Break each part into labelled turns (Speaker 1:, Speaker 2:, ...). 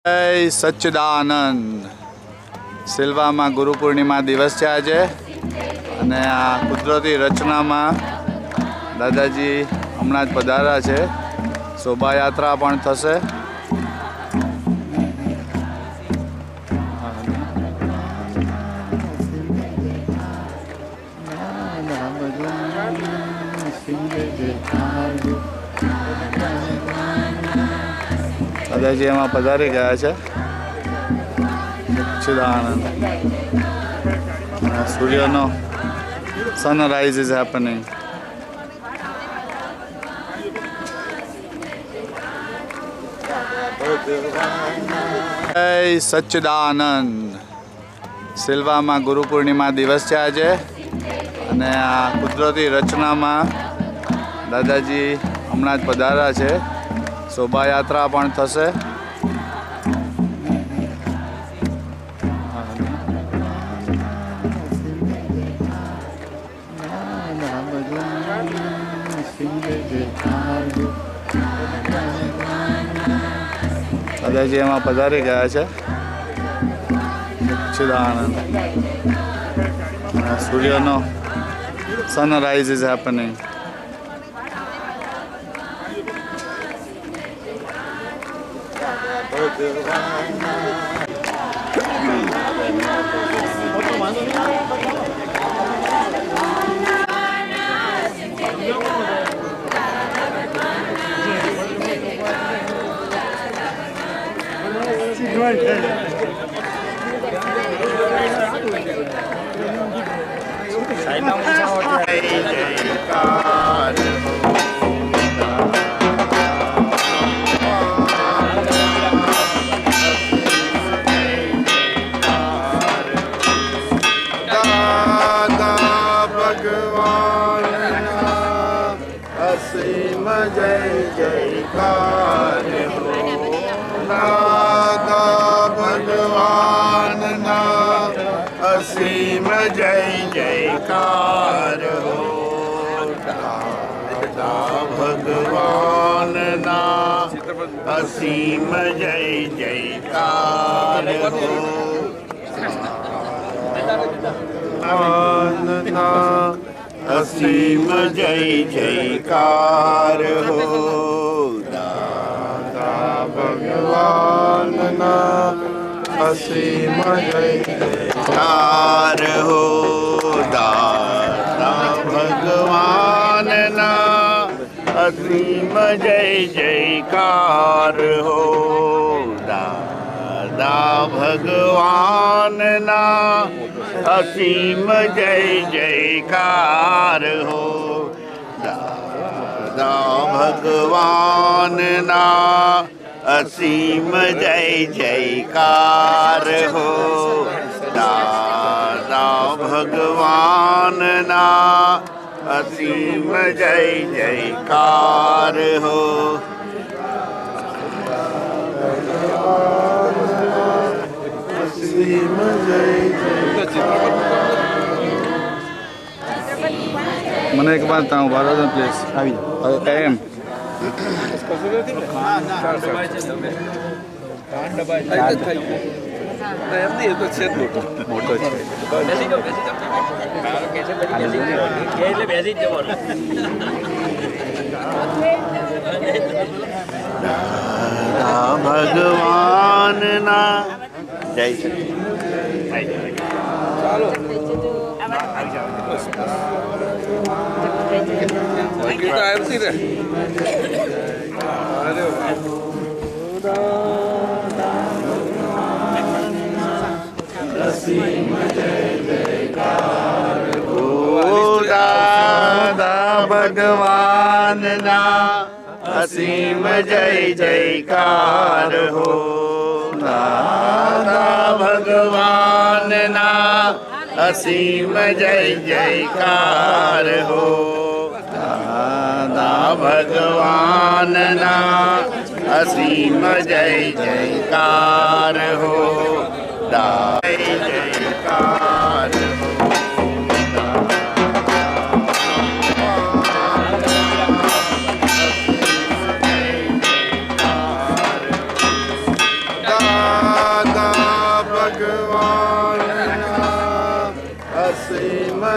Speaker 1: જય સચ્ચિદાનંદ. સિલ્વામાં ગુરુ પૂર્ણિમા દિવસ છે આજે, અને આ કુદરતી રચનામાં દાદાજી હમણાં જ પધાર્યા છે. શોભાયાત્રા પણ થશે. દાદાજી એમાં પધારી ગયા છે. સચ્ચિદાનંદ. સૂર્યનો સનરાઈઝ ઇઝ હેપનિંગ. જય સચ્ચિદાનંદ. સિલ્વામાં ગુરુ પૂર્ણિમા દિવસ છે આજે, અને આ કુદરતી રચનામાં દાદાજી હમણાં જ પધાર્યા છે. શોભાયાત્રા પણ થશે. દાદાજી એમાં પધારી ગયા છે. સચ્ચિદાનંદ. સૂર્યનો સનરાઈઝ ઇઝ હેપનિંગ.
Speaker 2: અસીમ જય જયકાર હો. દાદા ભગવાનના અસીમ જય જયકાર હો. દાદા ભગવાનના અસીમ જય જયકાર હો. અસીમ જય જયકાર હો. દાદા ભગવાનના અસીમ જય જયકાર હો. દાદા ભગવાનના અસીમ જય જયકાર હો. દાદા ભગવાનના અસીમ જય જયકાર હો. દાદા ભગવાનના અસીમ જય જયકાર હો. દાદા ભગવાનના અસીમ જય જયકાર હો. અસીમ જય
Speaker 1: મને એક વાત તાઉ ભારત પ્લીઝ આવી એમ મોટો છે.
Speaker 2: ભગવાનના જય ચાલો દાદા ભગવાનના અસીમ જય જયકાર હો. દાદા ભગવાનના અસીમ જય જયકાર હો. દાદા ભગવાનના અસીમ જય જયકાર હો. જય જયકાર હો.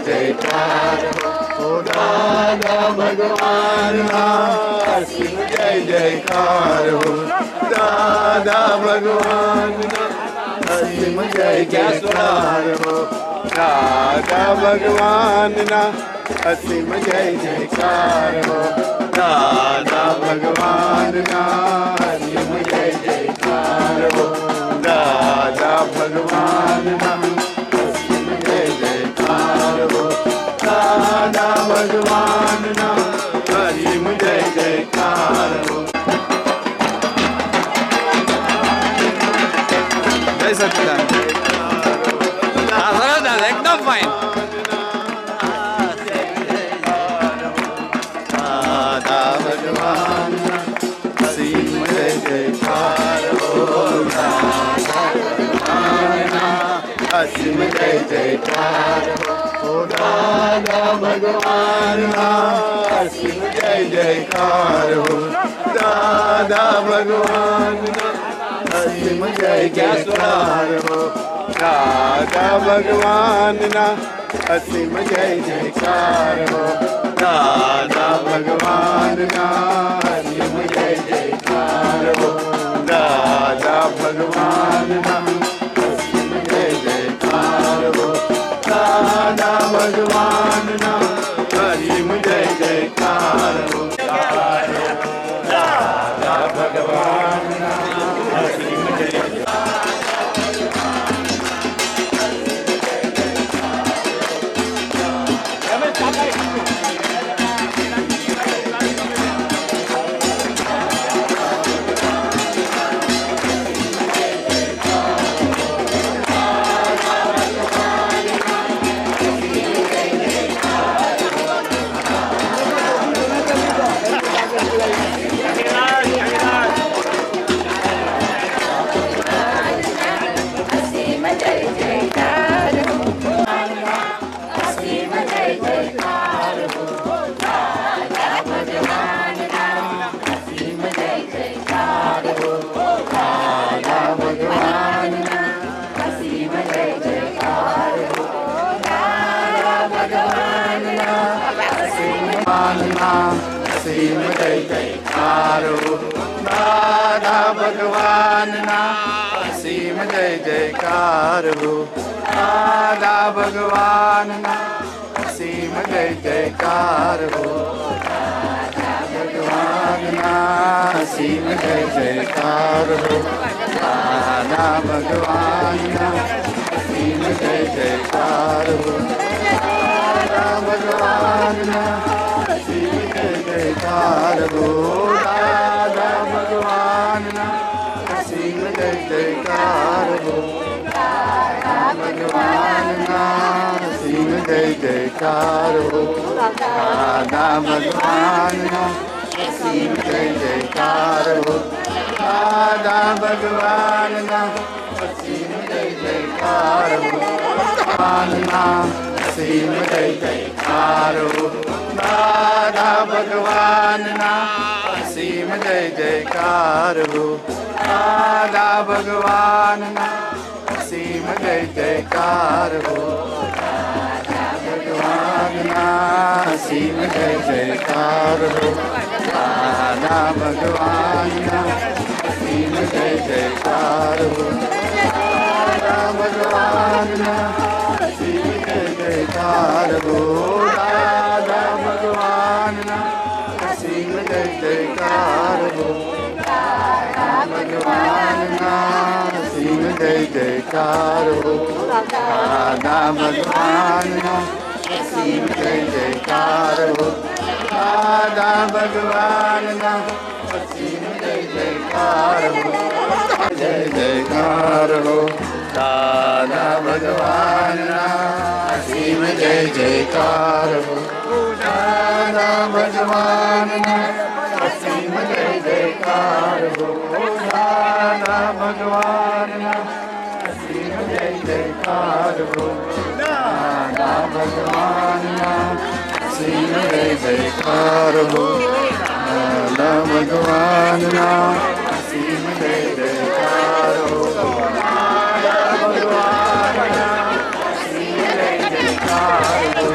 Speaker 1: જયકાર હો દાદા ભગવાનના અસીમ જય જયકાર હો દાદા ભગવાનના અસીમ જય જયકાર હો દાદા ભગવાનના અસીમ જય જયકાર હો દાદા ભગવાનના અસીમ જય જયકાર હો દાદા ભગવાનના અસીમ જય જયકાર હો દાદા ભગવાનના અસીમ જય જયકાર હો જય સચિદાનંદ એકદમ ફાઇન દાદા ભગવાન અસીમ જય જયકાર હો અસીમ જય જયકાર હો દાદા ભગવાન અસીમ જય જયકાર હો દાદા ભગવાન અસીમ જય જયકાર હો દાદા ભગવાનના અસીમ જય જયકાર હો દાદા ભગવાનના અસીમ જય જયકાર હો દાદા ભગવાનના અસીમ જય જયકાર હો દાદા ભગવાનના અસીમ જય જયકાર હો દાદા ભગવાનના અસીમ જય અસીમ જય જયકાર હો દાદા ભગવાનના અસીમ જય જયકાર હો દાદા ભગવાનના અસીમ જય જયકાર હો ભગવાનના અસીમ જય જયકાર હો દાદા ભગવાનના અસીમ જય જયકાર હો દાદા ભગવાનના અસીમ જય જયકાર હો દાદા ભગવાનના અસીમ જય જયકાર હો દાદા ભગવાનના અસીમ જય જયકાર હો દાદા ભગવાનના અસીમ જય જયકાર હો દાદા ભગવાનના અસીમ જય જયકાર હો ભગવાનના અસીમ જય જયકાર હો દાદા ભગવાનના અસીમ જય જયકાર હો દાદા ભગવાનના અસીમ જય જયકાર હો ભગવાનના અસીમ જય જયકાર હો દાદા ભગવાનના અસીમ જય જયકાર હો દાદા ભગવાનના અસીમ જય જયકાર હો દાદા ભગવાનના અસીમ જય જયકાર હો દાદા ભગવાનના અસીમ જય જયકાર હો દાદા ભગવાનના અસીમ જય જયકાર હો દાદા ભગવાનના અસીમ જય જયકાર હો જય જયકાર હો દાદા ભગવાનના અસીમ જય જયકાર હો દાદા ભગવાનના અસીમ જય જયકાર હો દાદા ભગવાનના અસીમ જય જયકાર હો દાદા ભગવાનના અસીમ જય જયકાર હો દાદા ભગવાનના અસીમ જય જયકાર હો દાદા ભગવાનના અસીમ જય જયકાર હો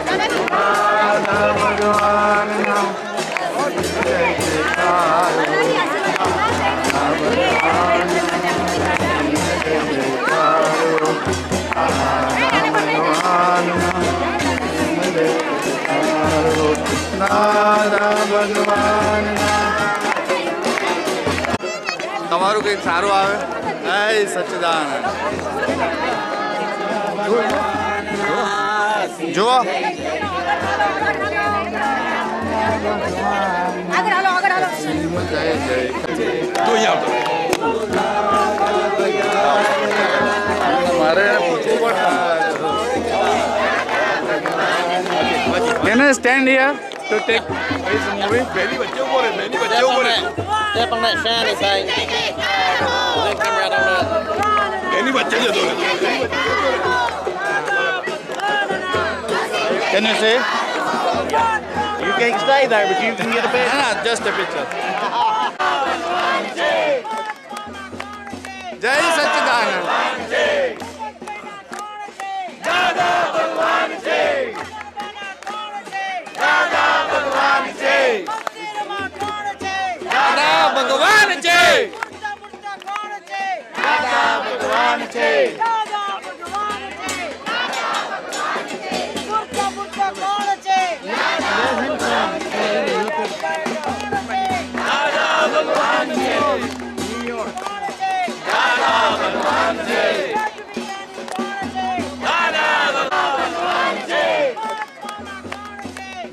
Speaker 1: દાદા ભગવાનના. તમારું કંઈક સારું આવે. જય સચ્ચિદાનંદ. જુઓ મારે પૂછવું પડે. Can I stand here to take this movie?
Speaker 3: બેની વચ્ચે ઉભો રહે, બેની વચ્ચે ઉભો રહે.
Speaker 4: Step on that shiny thing. Then come right on up.
Speaker 3: બેની વચ્ચે જતો રહે.
Speaker 1: Can you see?
Speaker 4: You can't stay there, but you can get a picture.
Speaker 1: No, just a picture. Jai Satchidanand. ભગવાન છે. ભગવાન છે.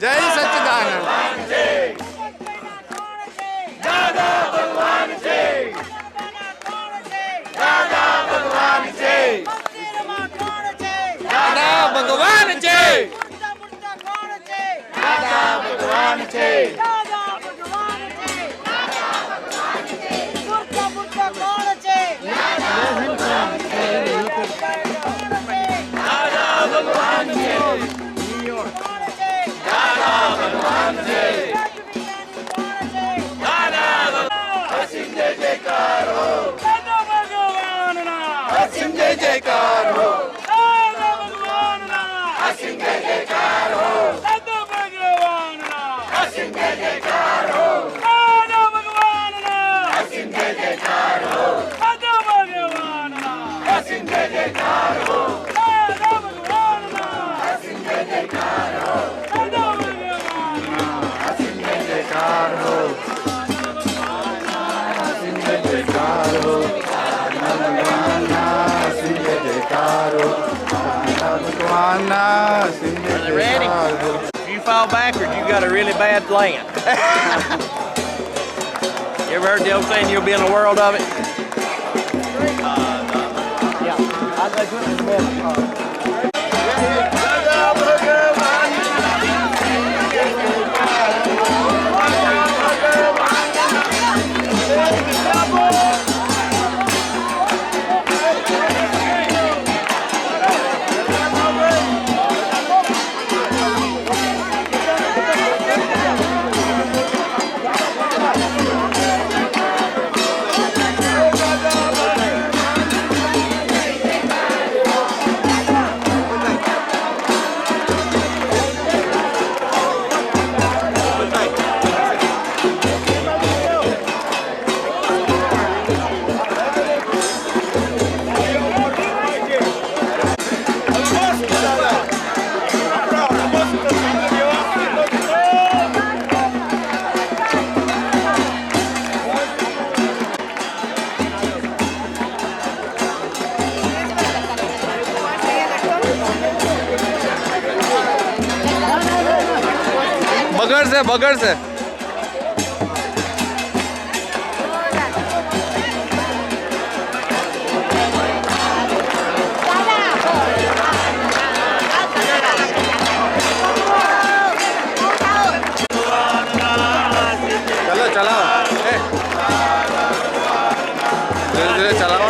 Speaker 1: જય સચ્ચિદાનંદ. ભગવાન છે. ભગવાન છે.
Speaker 4: Ready? If you fall backwards, you got a really bad plan. You ever heard the old saying, you'll be in the world of it? Yeah. I'd like to put it in the middle. બગડશે. ચલો ચલાવો. ધીરે ધીરે ચલાવો.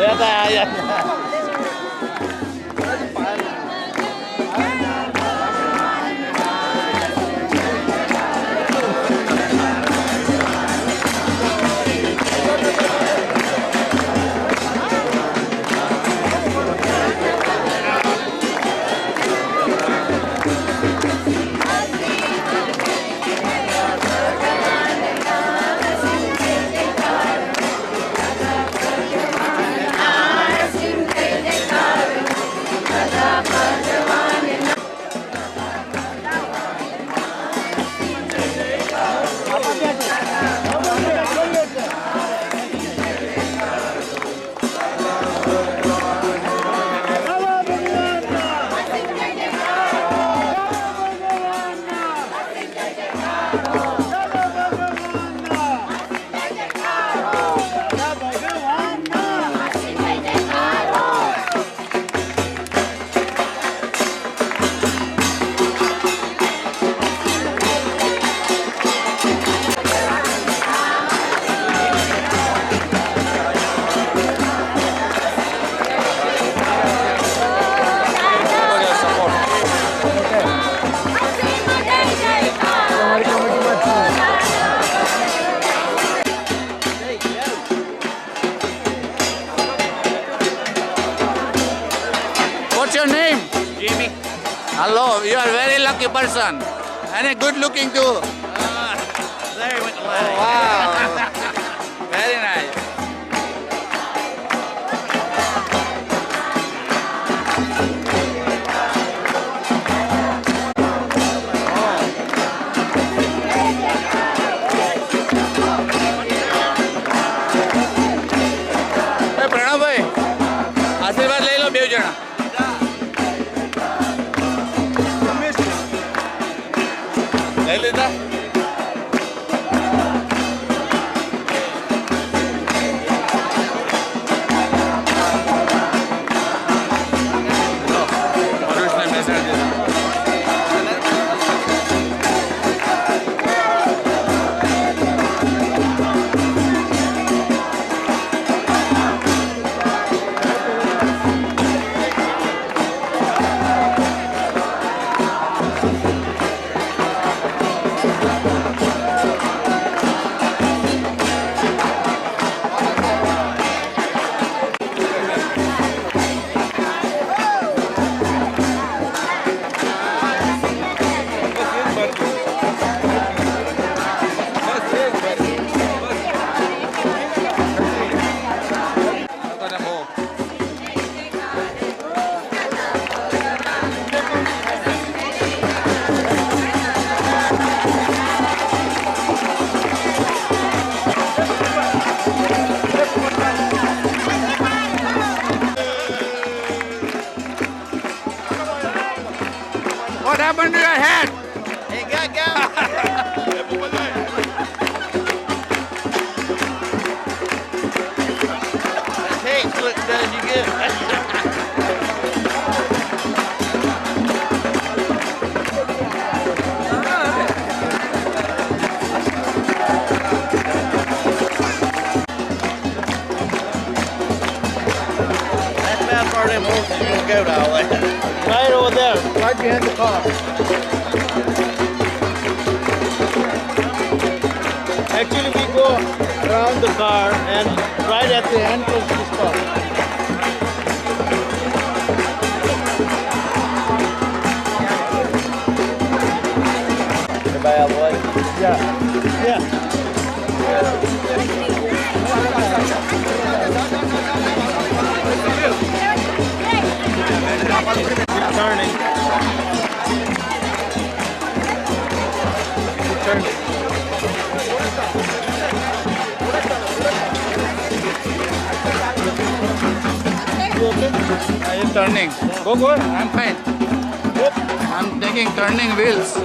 Speaker 4: जाता है
Speaker 1: What's your name?
Speaker 4: Jimmy.
Speaker 1: Hello, you are a very lucky person. And a good looking too.
Speaker 4: Larry went to line.
Speaker 1: Wow. Very nice. Hey, Pranav bhai, આશીર્વાદ લઈ લો બે જણા. લઈ લીધા? પરુષને મેસેજ દીધો. લોકોને બહુ What happened to your head?
Speaker 4: It got gone. The taste looks does you good. That's about far them horses you can go to all that. Right over there, right behind the car. Actually, we go around the car and right at the entrance we stop. Everybody out of the way? Yeah. Yeah. Keep turning. Keep turning. You okay?
Speaker 1: I am turning.
Speaker 4: Go ahead.
Speaker 1: I'm fine. I'm taking turning wheels.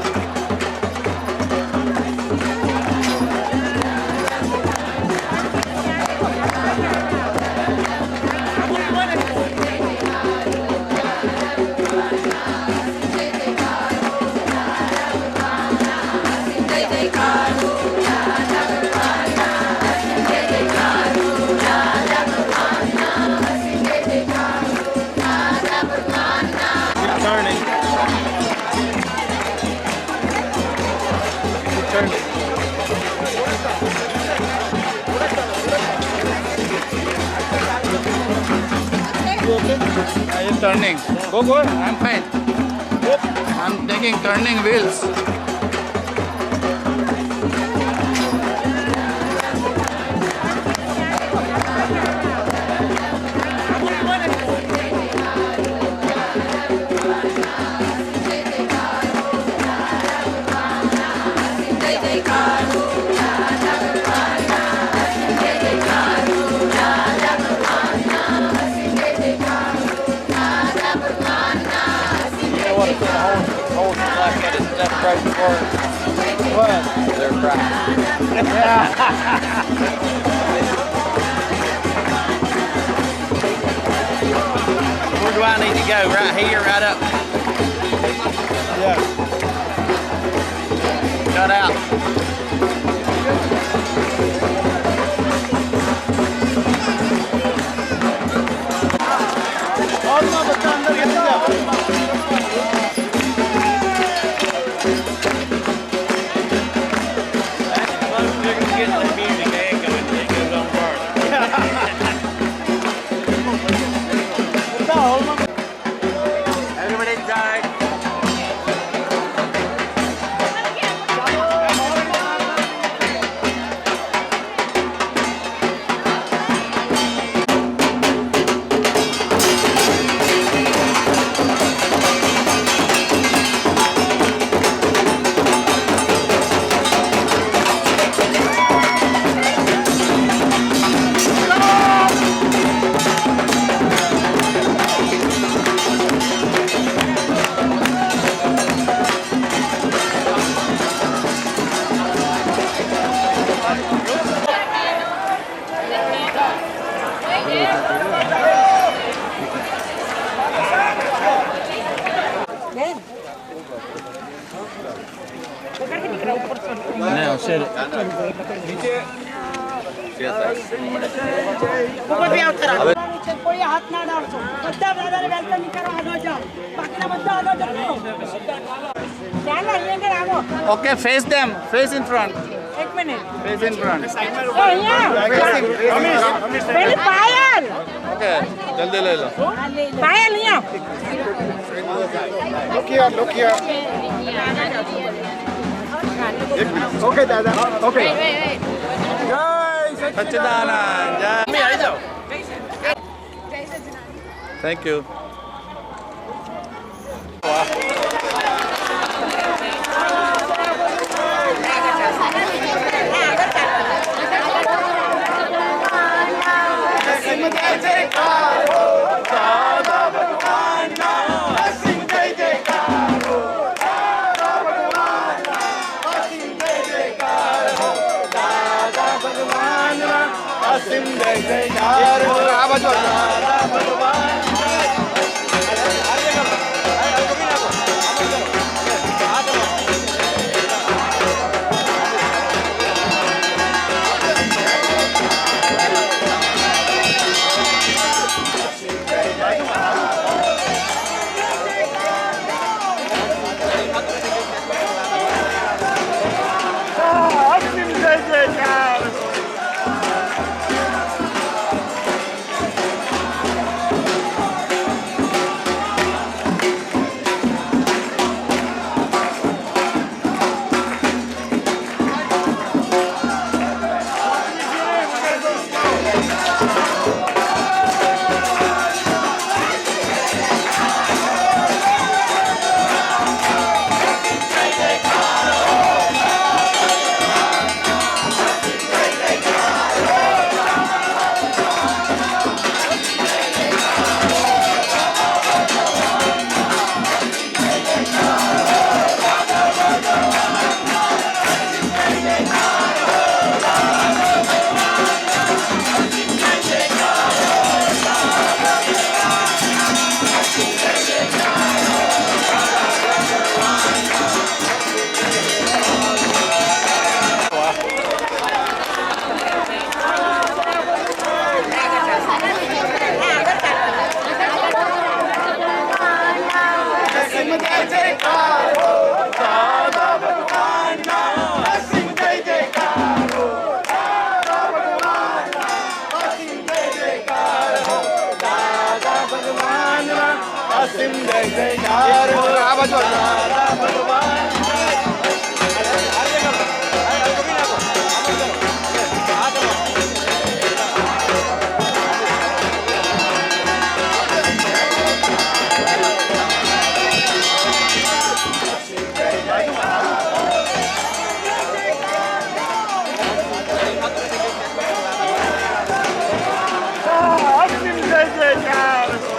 Speaker 4: you okay?
Speaker 1: It's turning.
Speaker 4: Go, go ahead.
Speaker 1: I'm fine. I'm taking turning wheels.
Speaker 4: You know what? It's gonna hold you like that. It's that right before. What? They're Where do I need to go? Right here, right up. Yeah. Cut out. Everybody inside. Now sit it.
Speaker 5: કોઈ હાથ ના ડાળશો બધા brother welcome કરો આગળ જાઓ બાકીના બધા આગળ જજો ચાલો અહીંયા આગળ આવો
Speaker 1: Okay, face them. Face in front.
Speaker 5: એક મિનિટ
Speaker 1: Face in front.
Speaker 5: અહીંયા પેલી પાયલ
Speaker 1: Okay, જલ્દી લઈ લો.
Speaker 5: પાયલ અહીંયા
Speaker 3: Look here. Okay, Dada. Okay.
Speaker 1: સચ્ચિદાનંદ જય. Thank you.
Speaker 3: આ બાજુ
Speaker 4: અસીમ જય જયકાર હો
Speaker 3: આ બાજુ આવજો.
Speaker 4: દાદા ભગવાન અસીમ જય જયકાર હો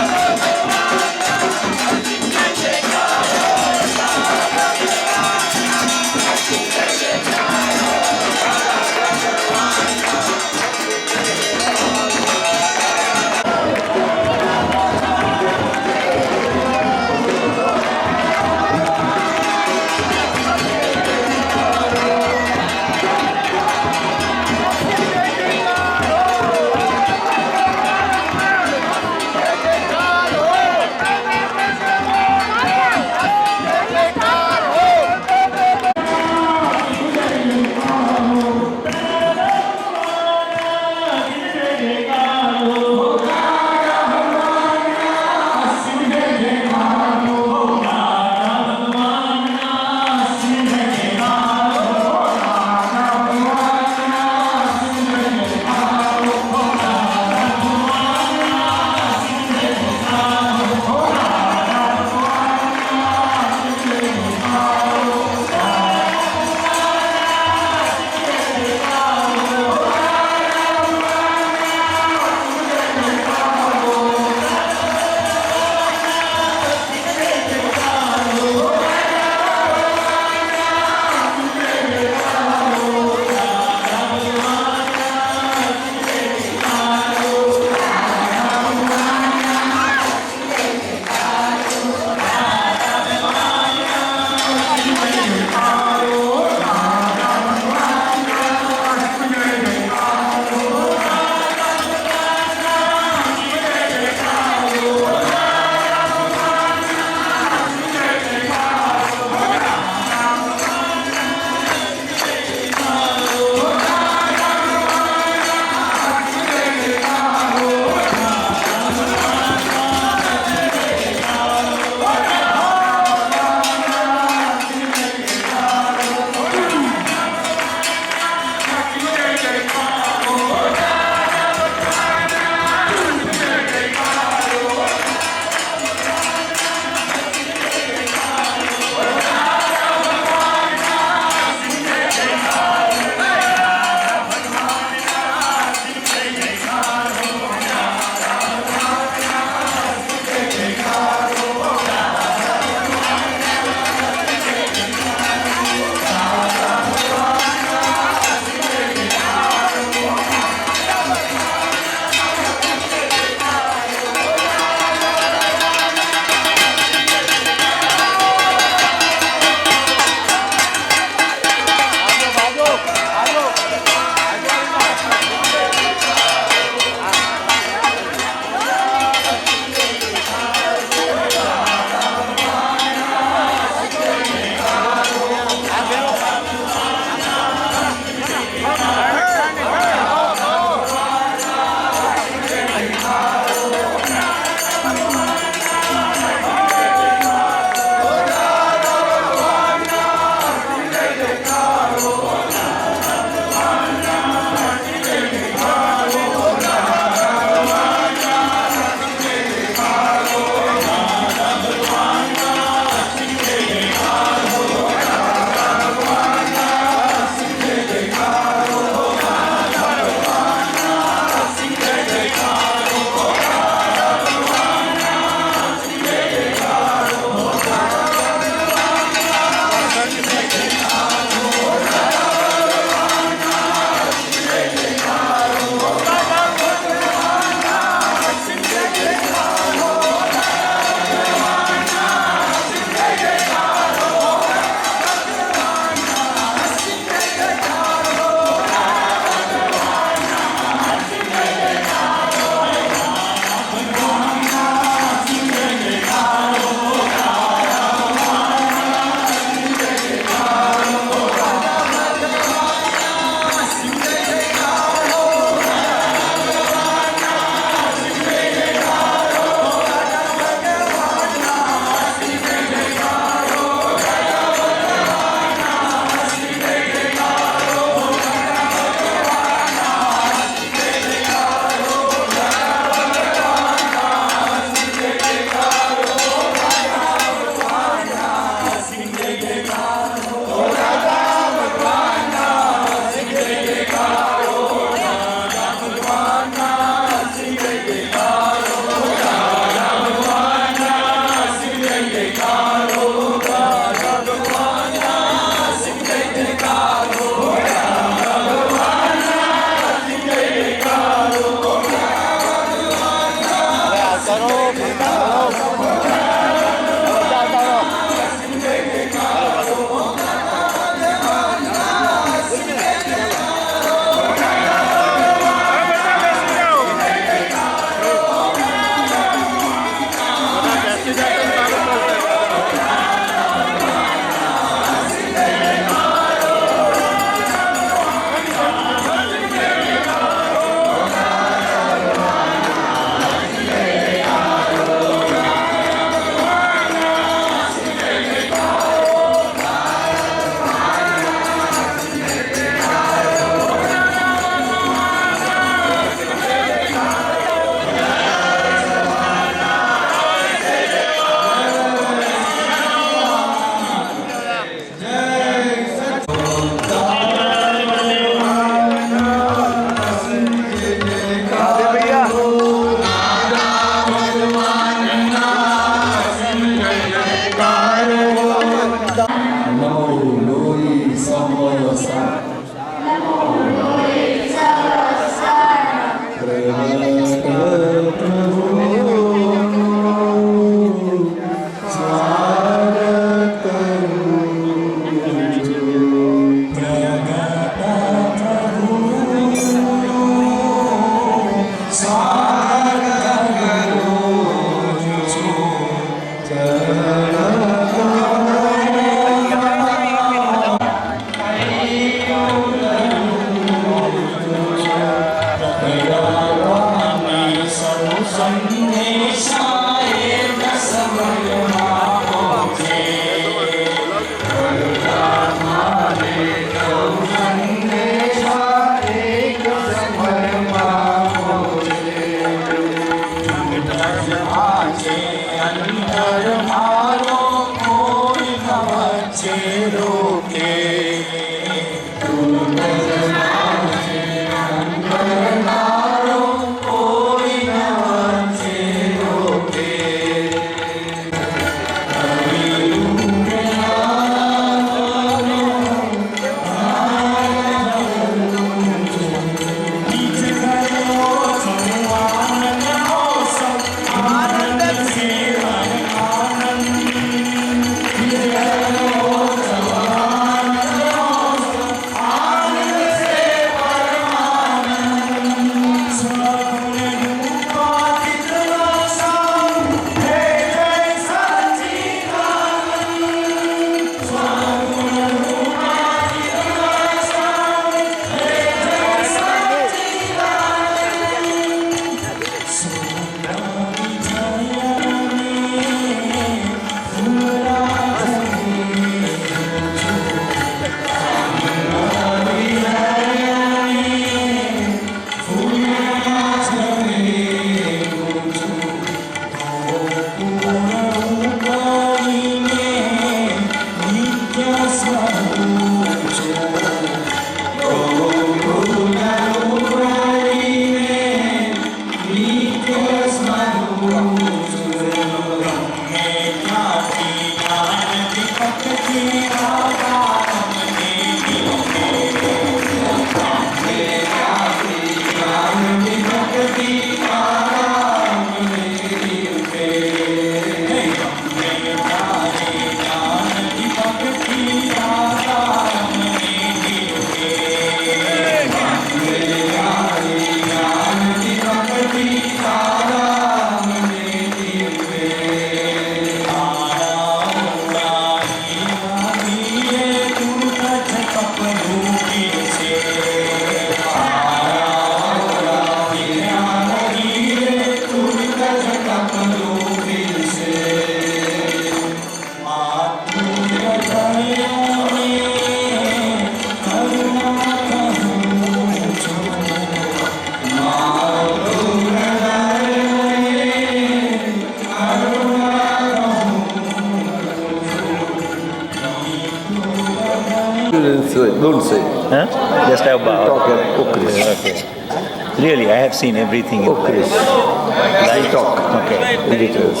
Speaker 6: Don't say.
Speaker 7: Huh? Just about.
Speaker 6: Talk at Ukrish.
Speaker 7: Okay. Really, I have seen everything in
Speaker 6: Ukrish.
Speaker 7: life.
Speaker 6: Right. Talk. Okay. Ridiculous.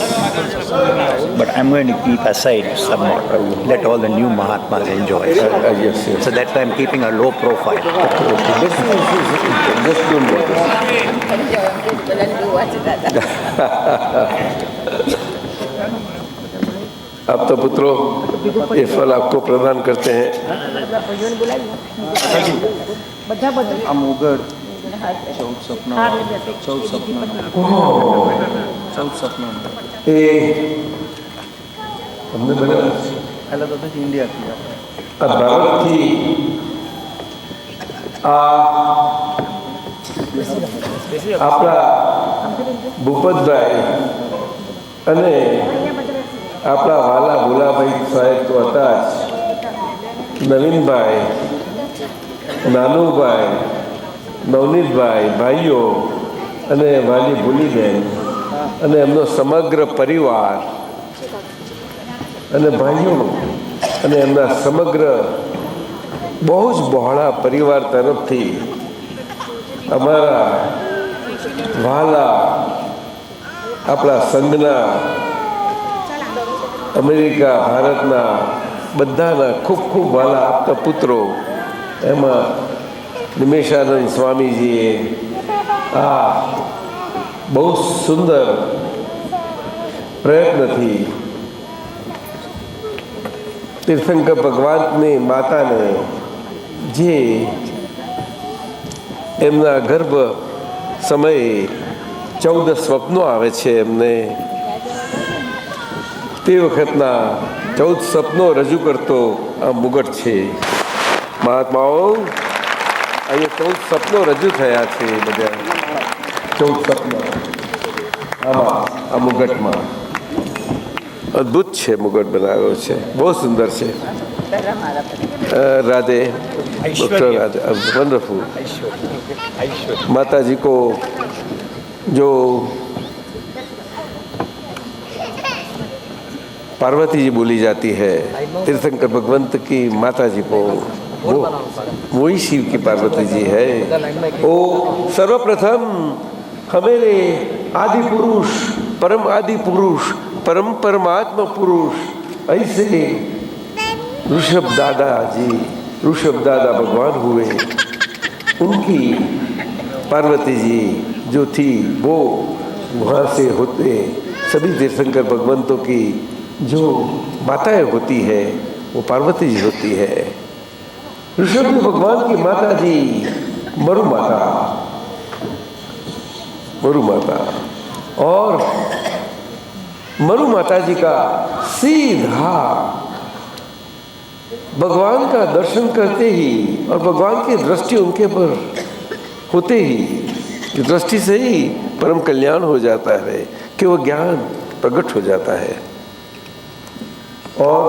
Speaker 6: But I'm going to keep aside somewhat. Let all the new Mahatmas enjoy.
Speaker 7: Yes, yes.
Speaker 6: So that's why I'm keeping a low profile.
Speaker 7: Just don't worry. अब तो पुत्रों ये फल आपको प्रदान करते हैं.
Speaker 5: બધા બધા
Speaker 4: આ મુગટ 14 સપના
Speaker 7: એ અમને બધા
Speaker 4: પહેલા તો ઇન્ડિયાથી
Speaker 7: આ ભારતથી આ આપણા ભૂપતભાઈ અને આપણા વાલા ભોલાભાઈ સાહેબ તો હતા જ, નવીનભાઈ, નાનુભાઈ, નવનીતભાઈ, ભાઈઓ અને વાલી ભૂલીબેન અને એમનો સમગ્ર પરિવાર અને ભાઈઓ અને એમના સમગ્ર બહુ જ બહોળા પરિવાર તરફથી અમારા વહાલા આપણા સંઘના અમેરિકા ભારતના બધાના ખૂબ ખૂબ વહાલા આપતા પુત્રો, એમાં નિમેશાનંદ સ્વામીજીએ આ બહુ સુંદર પ્રયત્નથી તીર્થંકર ભગવાનની માતાને જે એમના ગર્ભ સમયે 14 સ્વપ્નો આવે છે એમને, તે વખતના 14 સ્વપ્નો રજૂ કરતો આ મુગટ છે. મહાત્માઓ અહીંયા 14 સ્વપ્નો રજૂ થયા છે. બધા 14 સ્વપ્નો આમાં આ મુગટમાં અદ્ભુત છે. મુગટ બનાવ્યો છે, બહુ સુંદર છે. Radhe doctor Radhe wonderful. माता जी को जो पार्वती जी बोली जाती है, तीर्थंकर भगवंत की माता जी को वही शिव की पार्वती जी है. वो सर्वप्रथम हमेरे आदि पुरुष, परम आदि पुरुष, परम परमात्मा पुरुष ऐसे ऋषभ दादा जी, ऋषभ दादा भगवान हुए. उनकी पार्वती जी जो थी वो वहाँ से होते सभी तीर्थंकर भगवंतों की जो माताएं होती है वो पार्वती जी होती है. ऋषभ भगवान की माता जी मरु माता, मरु माता, और मरु माता जी का सीधा भगवान का दर्शन करते ही और भगवान की दृष्टि उनके पर होते ही दृष्टि से ही परम कल्याण हो जाता है कि वो ज्ञान प्रकट हो जाता है और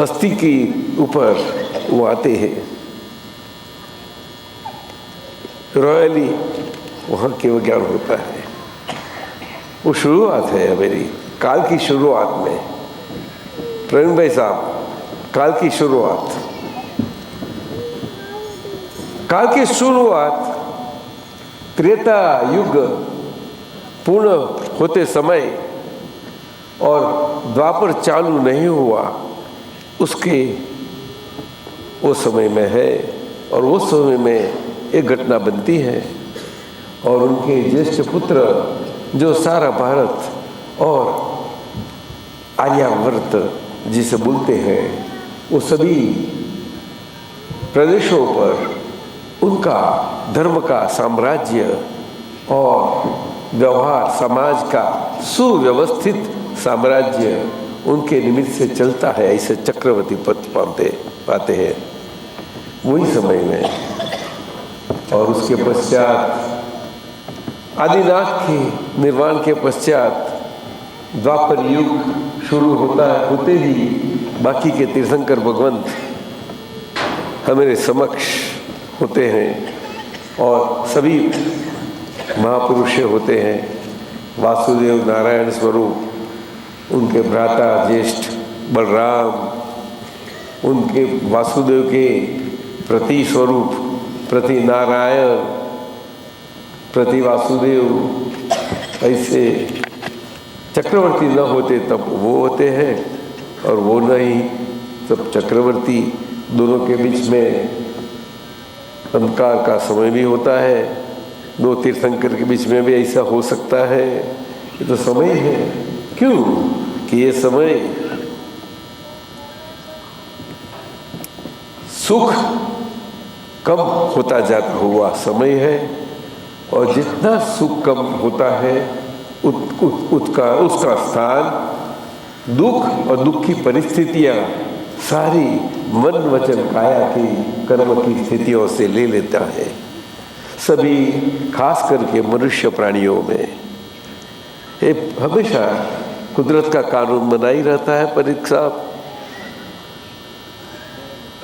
Speaker 7: अस्थि के ऊपर वो आते हैं. रॉयली वहाँ के वो ज्ञान होता है. वो शुरुआत है मेरी काल की शुरुआत में. प्रवीण भाई साहब, काल की शुरुआत, काल की शुरुआत त्रेता युग पूर्ण होते समय और द्वापर चालू नहीं हुआ उसके वो समय में है. और वो समय में एक घटना बनती है और उनके ज्येष्ठ पुत्र जो सारा भारत और आर्यावर्त जिसे बोलते हैं वो सभी प्रदेशों पर उनका धर्म का साम्राज्य और व्यवहार समाज का सुव्यवस्थित साम्राज्य उनके निमित्त से चलता है. ऐसे चक्रवर्ती पद पाते हैं वही समय में. और उसके पश्चात आदिनाथ के निर्वाण के पश्चात द्वापर युग शुरू होता है. होते ही बाकी के तीर्थंकर भगवंत हमारे समक्ष होते हैं और सभी महापुरुष होते हैं. वासुदेव नारायण स्वरूप, उनके भ्राता ज्येष्ठ बलराम, उनके वासुदेव के प्रति स्वरूप प्रति नारायण, प्रति वासुदेव, ऐसे चक्रवर्ती न होते तब वो होते हैं, और वो नहीं तब चक्रवर्ती। दोनों के बीच में अंधकार का समय भी होता है। दो तीर्थंकर के बीच में भी ऐसा हो सकता है। ये तो समय है। क्यों कि ये समय सुख कम होता जाता हुआ समय है, और जितना सुख कम होता है उसका स्थान दुख और दुख की परिस्थितियां सारी मन वचन काया की कर्म की स्थितियों से ले लेता है। सभी खास करके मनुष्य प्राणियों में ये हमेशा कुदरत का कानून बना ही रहता है। परीख साहब,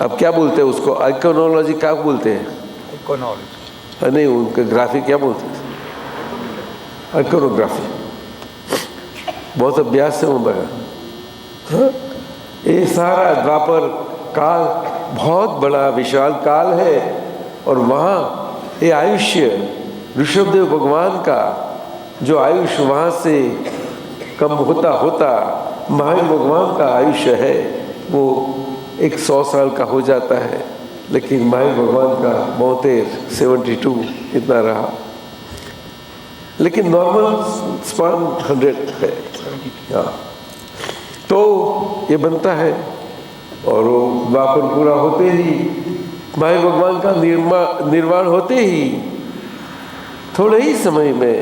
Speaker 7: अब क्या बोलते हैं उसको? आइकोनोलॉजी क्या बोलते हैं? नहीं, उनका ग्राफी क्या बोलते हैं? आइकोनोग्राफी। बहुत अभ्यास से होता है। ये सारा द्वापर काल बहुत बड़ा विशाल काल है, और वहाँ ये आयुष्य ऋषभदेव भगवान का जो आयुष्य वहाँ से कम होता होता महावीर भगवान का आयुष्य है वो 100 साल का हो जाता है, लेकिन महावीर भगवान का 72 इतना रहा। लेकिन नॉर्मल स्पान 100 है। हाँ, तो ये बनता है, और वो द्वापर पूरा होते ही महावीर भगवान का निर्वाण होते ही थोड़े ही समय में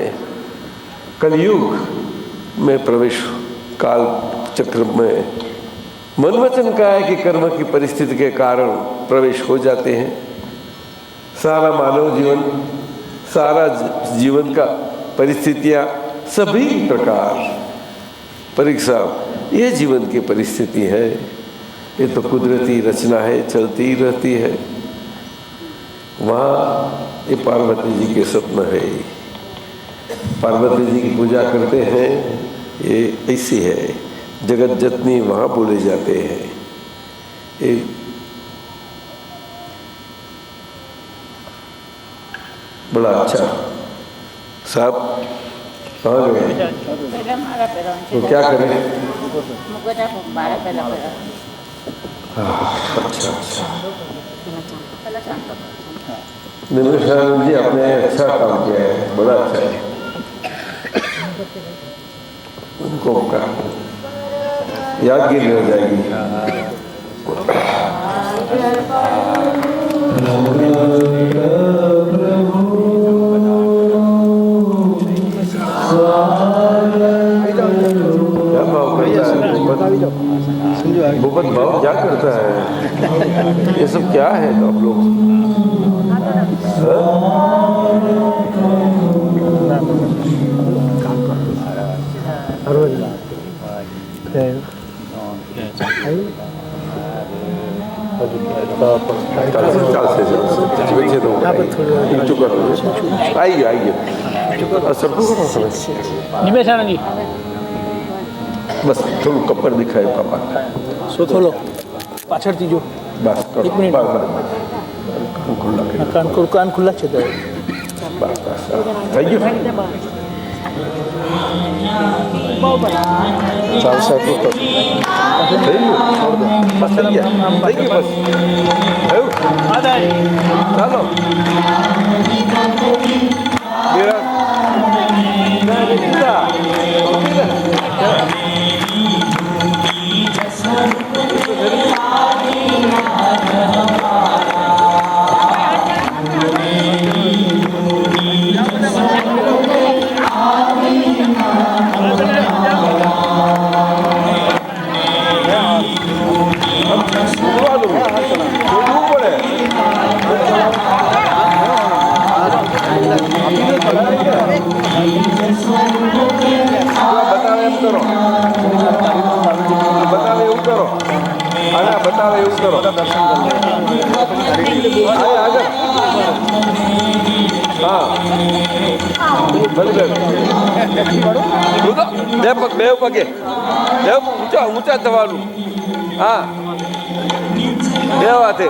Speaker 7: कलयुग में प्रवेश काल चक्र में मन वचन काया की कर्म की परिस्थिति के कारण प्रवेश हो जाते हैं। सारा मानव जीवन, सारा जीवन का परिस्थितियाँ सभी प्रकार, परीक्षा ये जीवन की परिस्थिति है। ये तो कुदरती रचना है, चलती ही रहती है। वहाँ ये पार्वती जी के स्वप्न है। पार्वती जी की पूजा करते हैं, ये ऐसी है। जगत जतनी वहाँ बोले जाते हैं। ये बड़ा अच्छा। साहब कहाँ गए? तो क्या करें? अच्छा अच्छा, निमिषानंद जी आपने अच्छा काम किया है, बड़ा अच्छा है। उनको का यादगिरी रह जाएगी। क्या भाव करता है भूपत? भाव क्या करता है? ये सब क्या है तो आप लोग?
Speaker 8: નિમેશાનંદ જી
Speaker 7: બસ થોડું કપડ દેખાય પાપા.
Speaker 8: સો ખોલો પાછળથી જો
Speaker 7: બસ કરો.
Speaker 8: એક મિનિટ.
Speaker 7: બસ ખુલ્લા
Speaker 8: કાન ખુલ્લા છે તો
Speaker 7: બસ બસ થઈ ગયું. ચાલશે તો થઈ ગયું. બસ થઈ ગયા. થઈ ગયું બસ. થયું ચાલો. બતાવે એવું કરો. આના બતાવે એવું કરો. આગળ હા બે પગે ઊંચા થવાનું. હા બે વાતે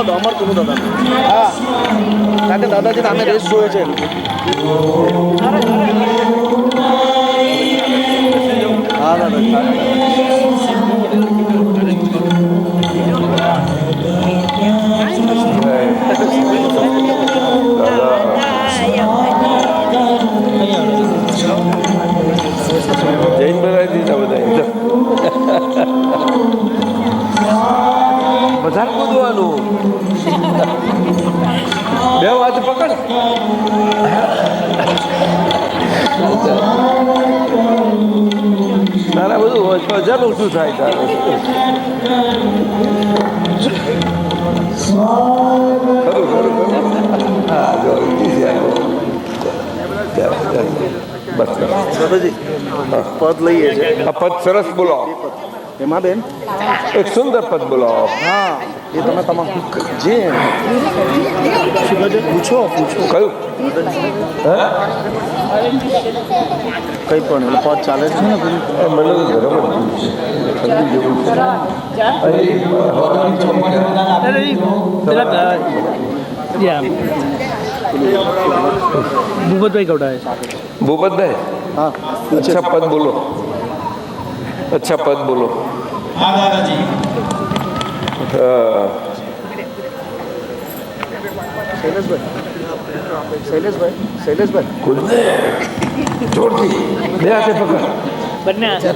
Speaker 3: હતો અમર કુલુ દાદા હા કારણ કે દાદાજી અમે રેસ જોયે છે હા દાદા
Speaker 7: જૈન બનાવી દીધા બધા વધારે કૂદવાનું બે વાત પકડ તારા બધું હજાર ઓછું થાય તારે ખરું ખરું હા જો બસ
Speaker 3: દાદાજી પદ લઈએ છે
Speaker 7: આ પદ સરસ બોલો
Speaker 3: એમાં બેન
Speaker 7: એક સુંદર પદ બોલો
Speaker 3: હા એ તમે તમારું જે પૂછો પૂછો
Speaker 7: કયું
Speaker 3: કંઈ પણ એટલે પદ ચાલે છે ને બધું
Speaker 7: મને તો ગરમ જ ઠંડી જેવું છે
Speaker 8: ભૂપતભાઈ કવડાવે
Speaker 7: ભૂપતભાઈ
Speaker 3: હા
Speaker 7: अच्छा पद बोलो अच्छा पद बोलो
Speaker 2: हाँ दादाजी
Speaker 7: हाँ
Speaker 3: શૈલેષભાઈ
Speaker 7: खुद ने जोरથી બે હાથે પકડ
Speaker 8: બંને
Speaker 2: सा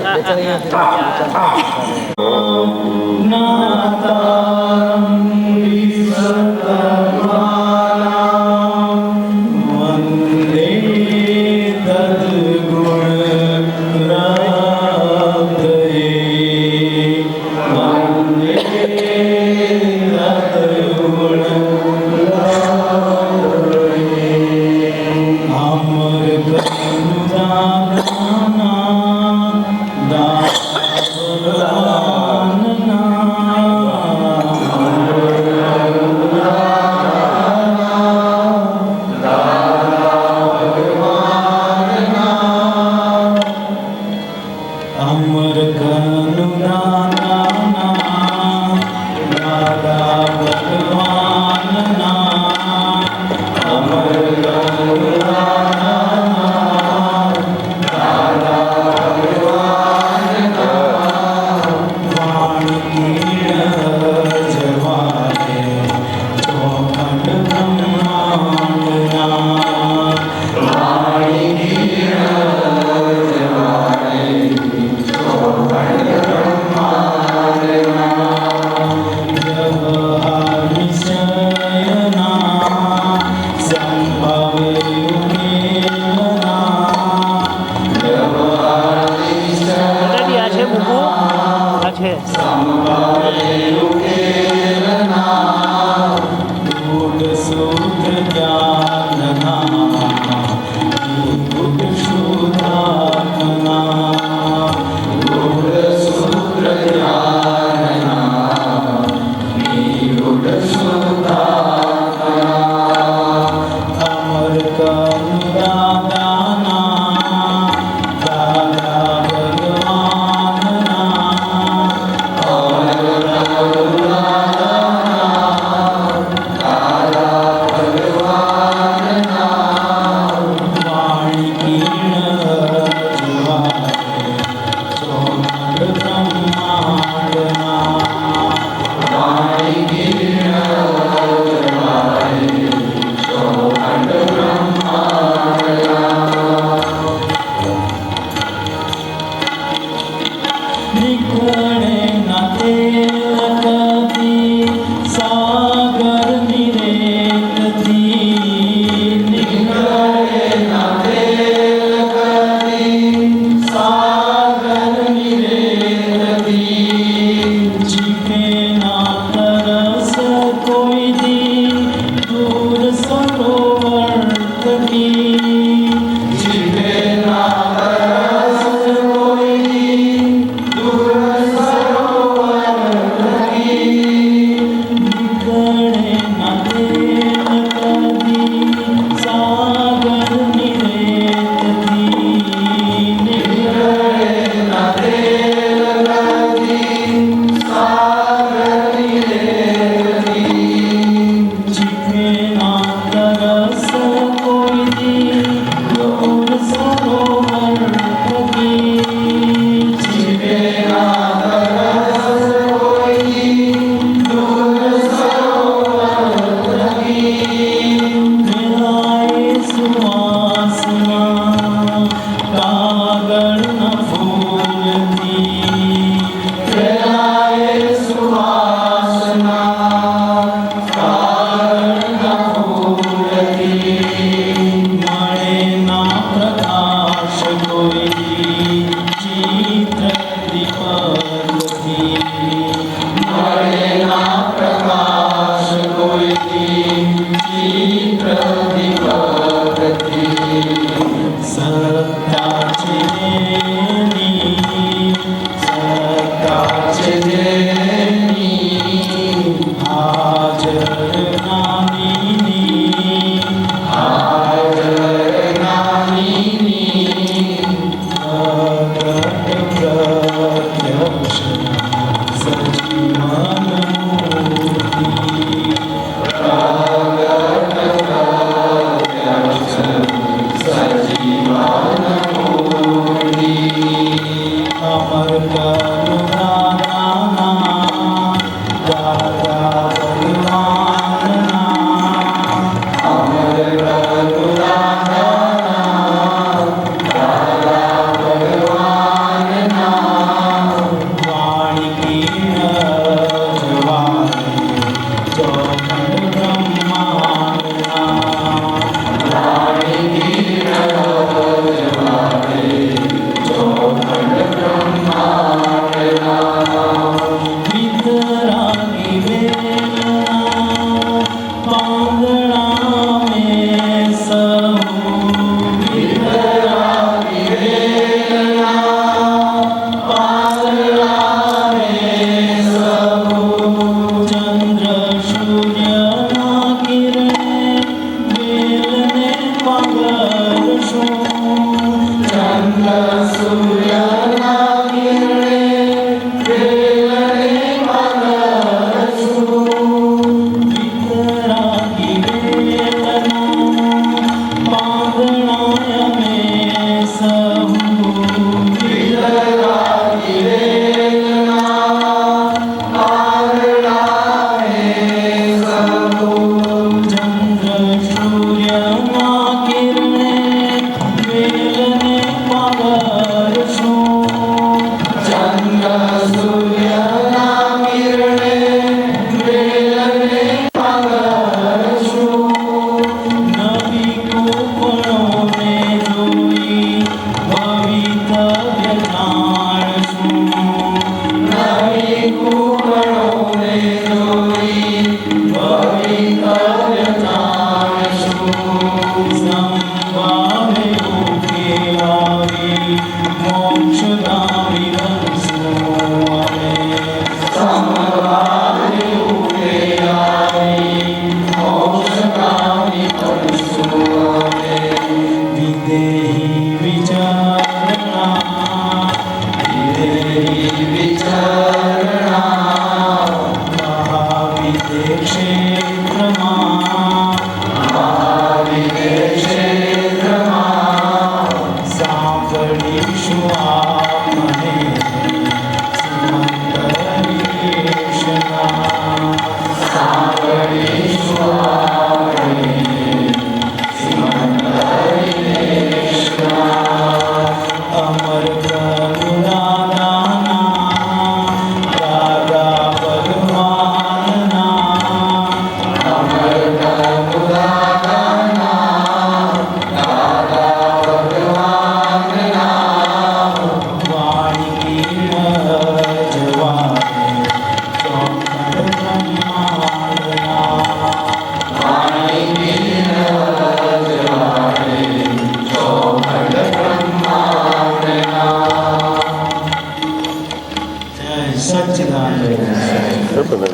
Speaker 7: બને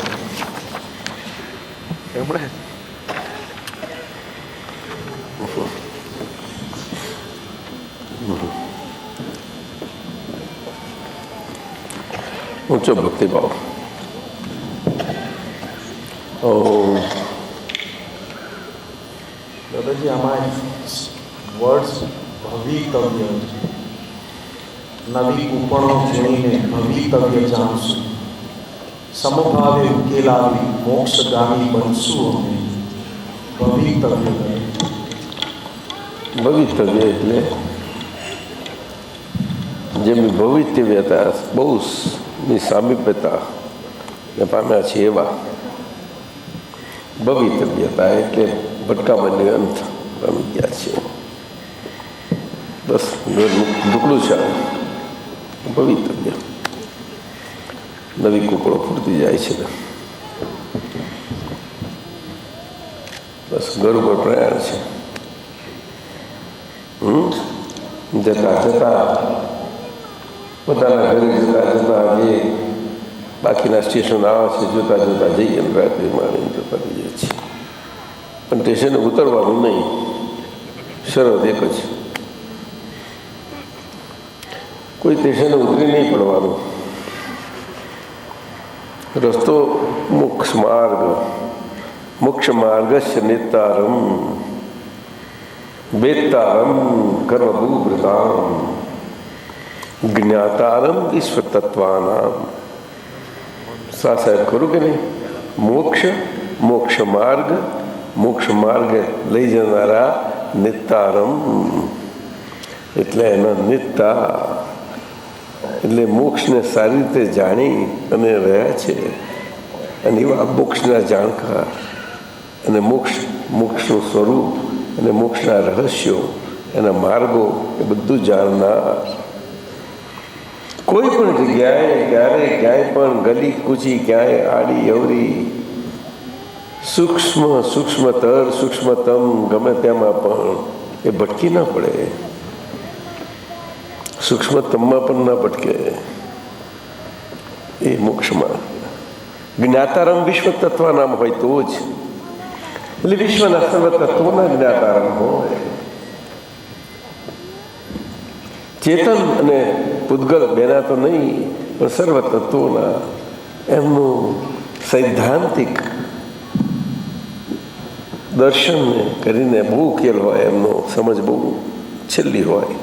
Speaker 7: એમણે ઊંચો ભક્તિભાવ.
Speaker 9: દાદાજી આમાં વર્ડ્સ ભવિતવ્ય નવી કૂપણો જોઈને ભવિતવ્ય જાણશું, સમભાવે ઉકેલાવી મોક્ષગામી બનશું અમે ભવિતવ્ય કરે.
Speaker 7: ભવિતવ્ય એટલે જેમની ભવિતવ્યતા બહુ ની સામીપ્યતા ને પામ્યા છે એવા ભવિતવ્યતા એટલે ભટકાવાની અંત પામી ગયા છે. બસ ઢુકડું છે ભવિતવ્ય. નવી કુકડો ફૂટતી જાય છે. બસ ઘર ઉપર પ્રયાણ છે. જતા જતા પોતાના ઘરે જતા જતા જે બાકીના સ્ટેશન આવે છે જોતા જોતા જઈએ રાત્રિ માણીને જતા રહીએ છીએ. પણ સ્ટેશને ઉતરવાનું નહીં, શરત એક જ, કોઈ સ્ટેશને ઉતરી નહીં પડવાનું. રસ્તો મોક્ષ માર્ગસ્ય નેતારમ વેત્તારમ કર્મભૂભૃતામ જ્ઞાતારમ ઈશ્વરતત્વાનામ. સાહેબ ખરું કે નહીં? મોક્ષ માર્ગ લઈ જનારા નિત્તારમ એટલે એના નિત્તા એટલે મોક્ષને સારી રીતે જાણી અને રહ્યા છે અને એવા મોક્ષના જાણકાર અને મોક્ષનું સ્વરૂપ અને મોક્ષના રહસ્યો એના માર્ગો એ બધું જાણનાર. કોઈ પણ જગ્યાએ ક્યાંય પણ ગલી કૂચી ક્યાંય આડી અવરી સૂક્ષ્મતમ ગમે તેમાં પણ એ ભટકી ના પડે, સૂક્ષ્મતમમાં પણ ના ભટકે. એ મોક્ષમાં જ્ઞાતારમ વિશ્વ તત્વ નામ હોય તો જ, એટલે વિશ્વના સર્વ તત્વોના જ્ઞાતારમ હોય. ચેતન અને પૂતગલ બેના તો નહીં, પણ સર્વ તત્વોના એમનું સૈદ્ધાંતિક દર્શન કરીને બહુ ઉકેલ હોય, એમનો સમજ બહુ છેલ્લી હોય,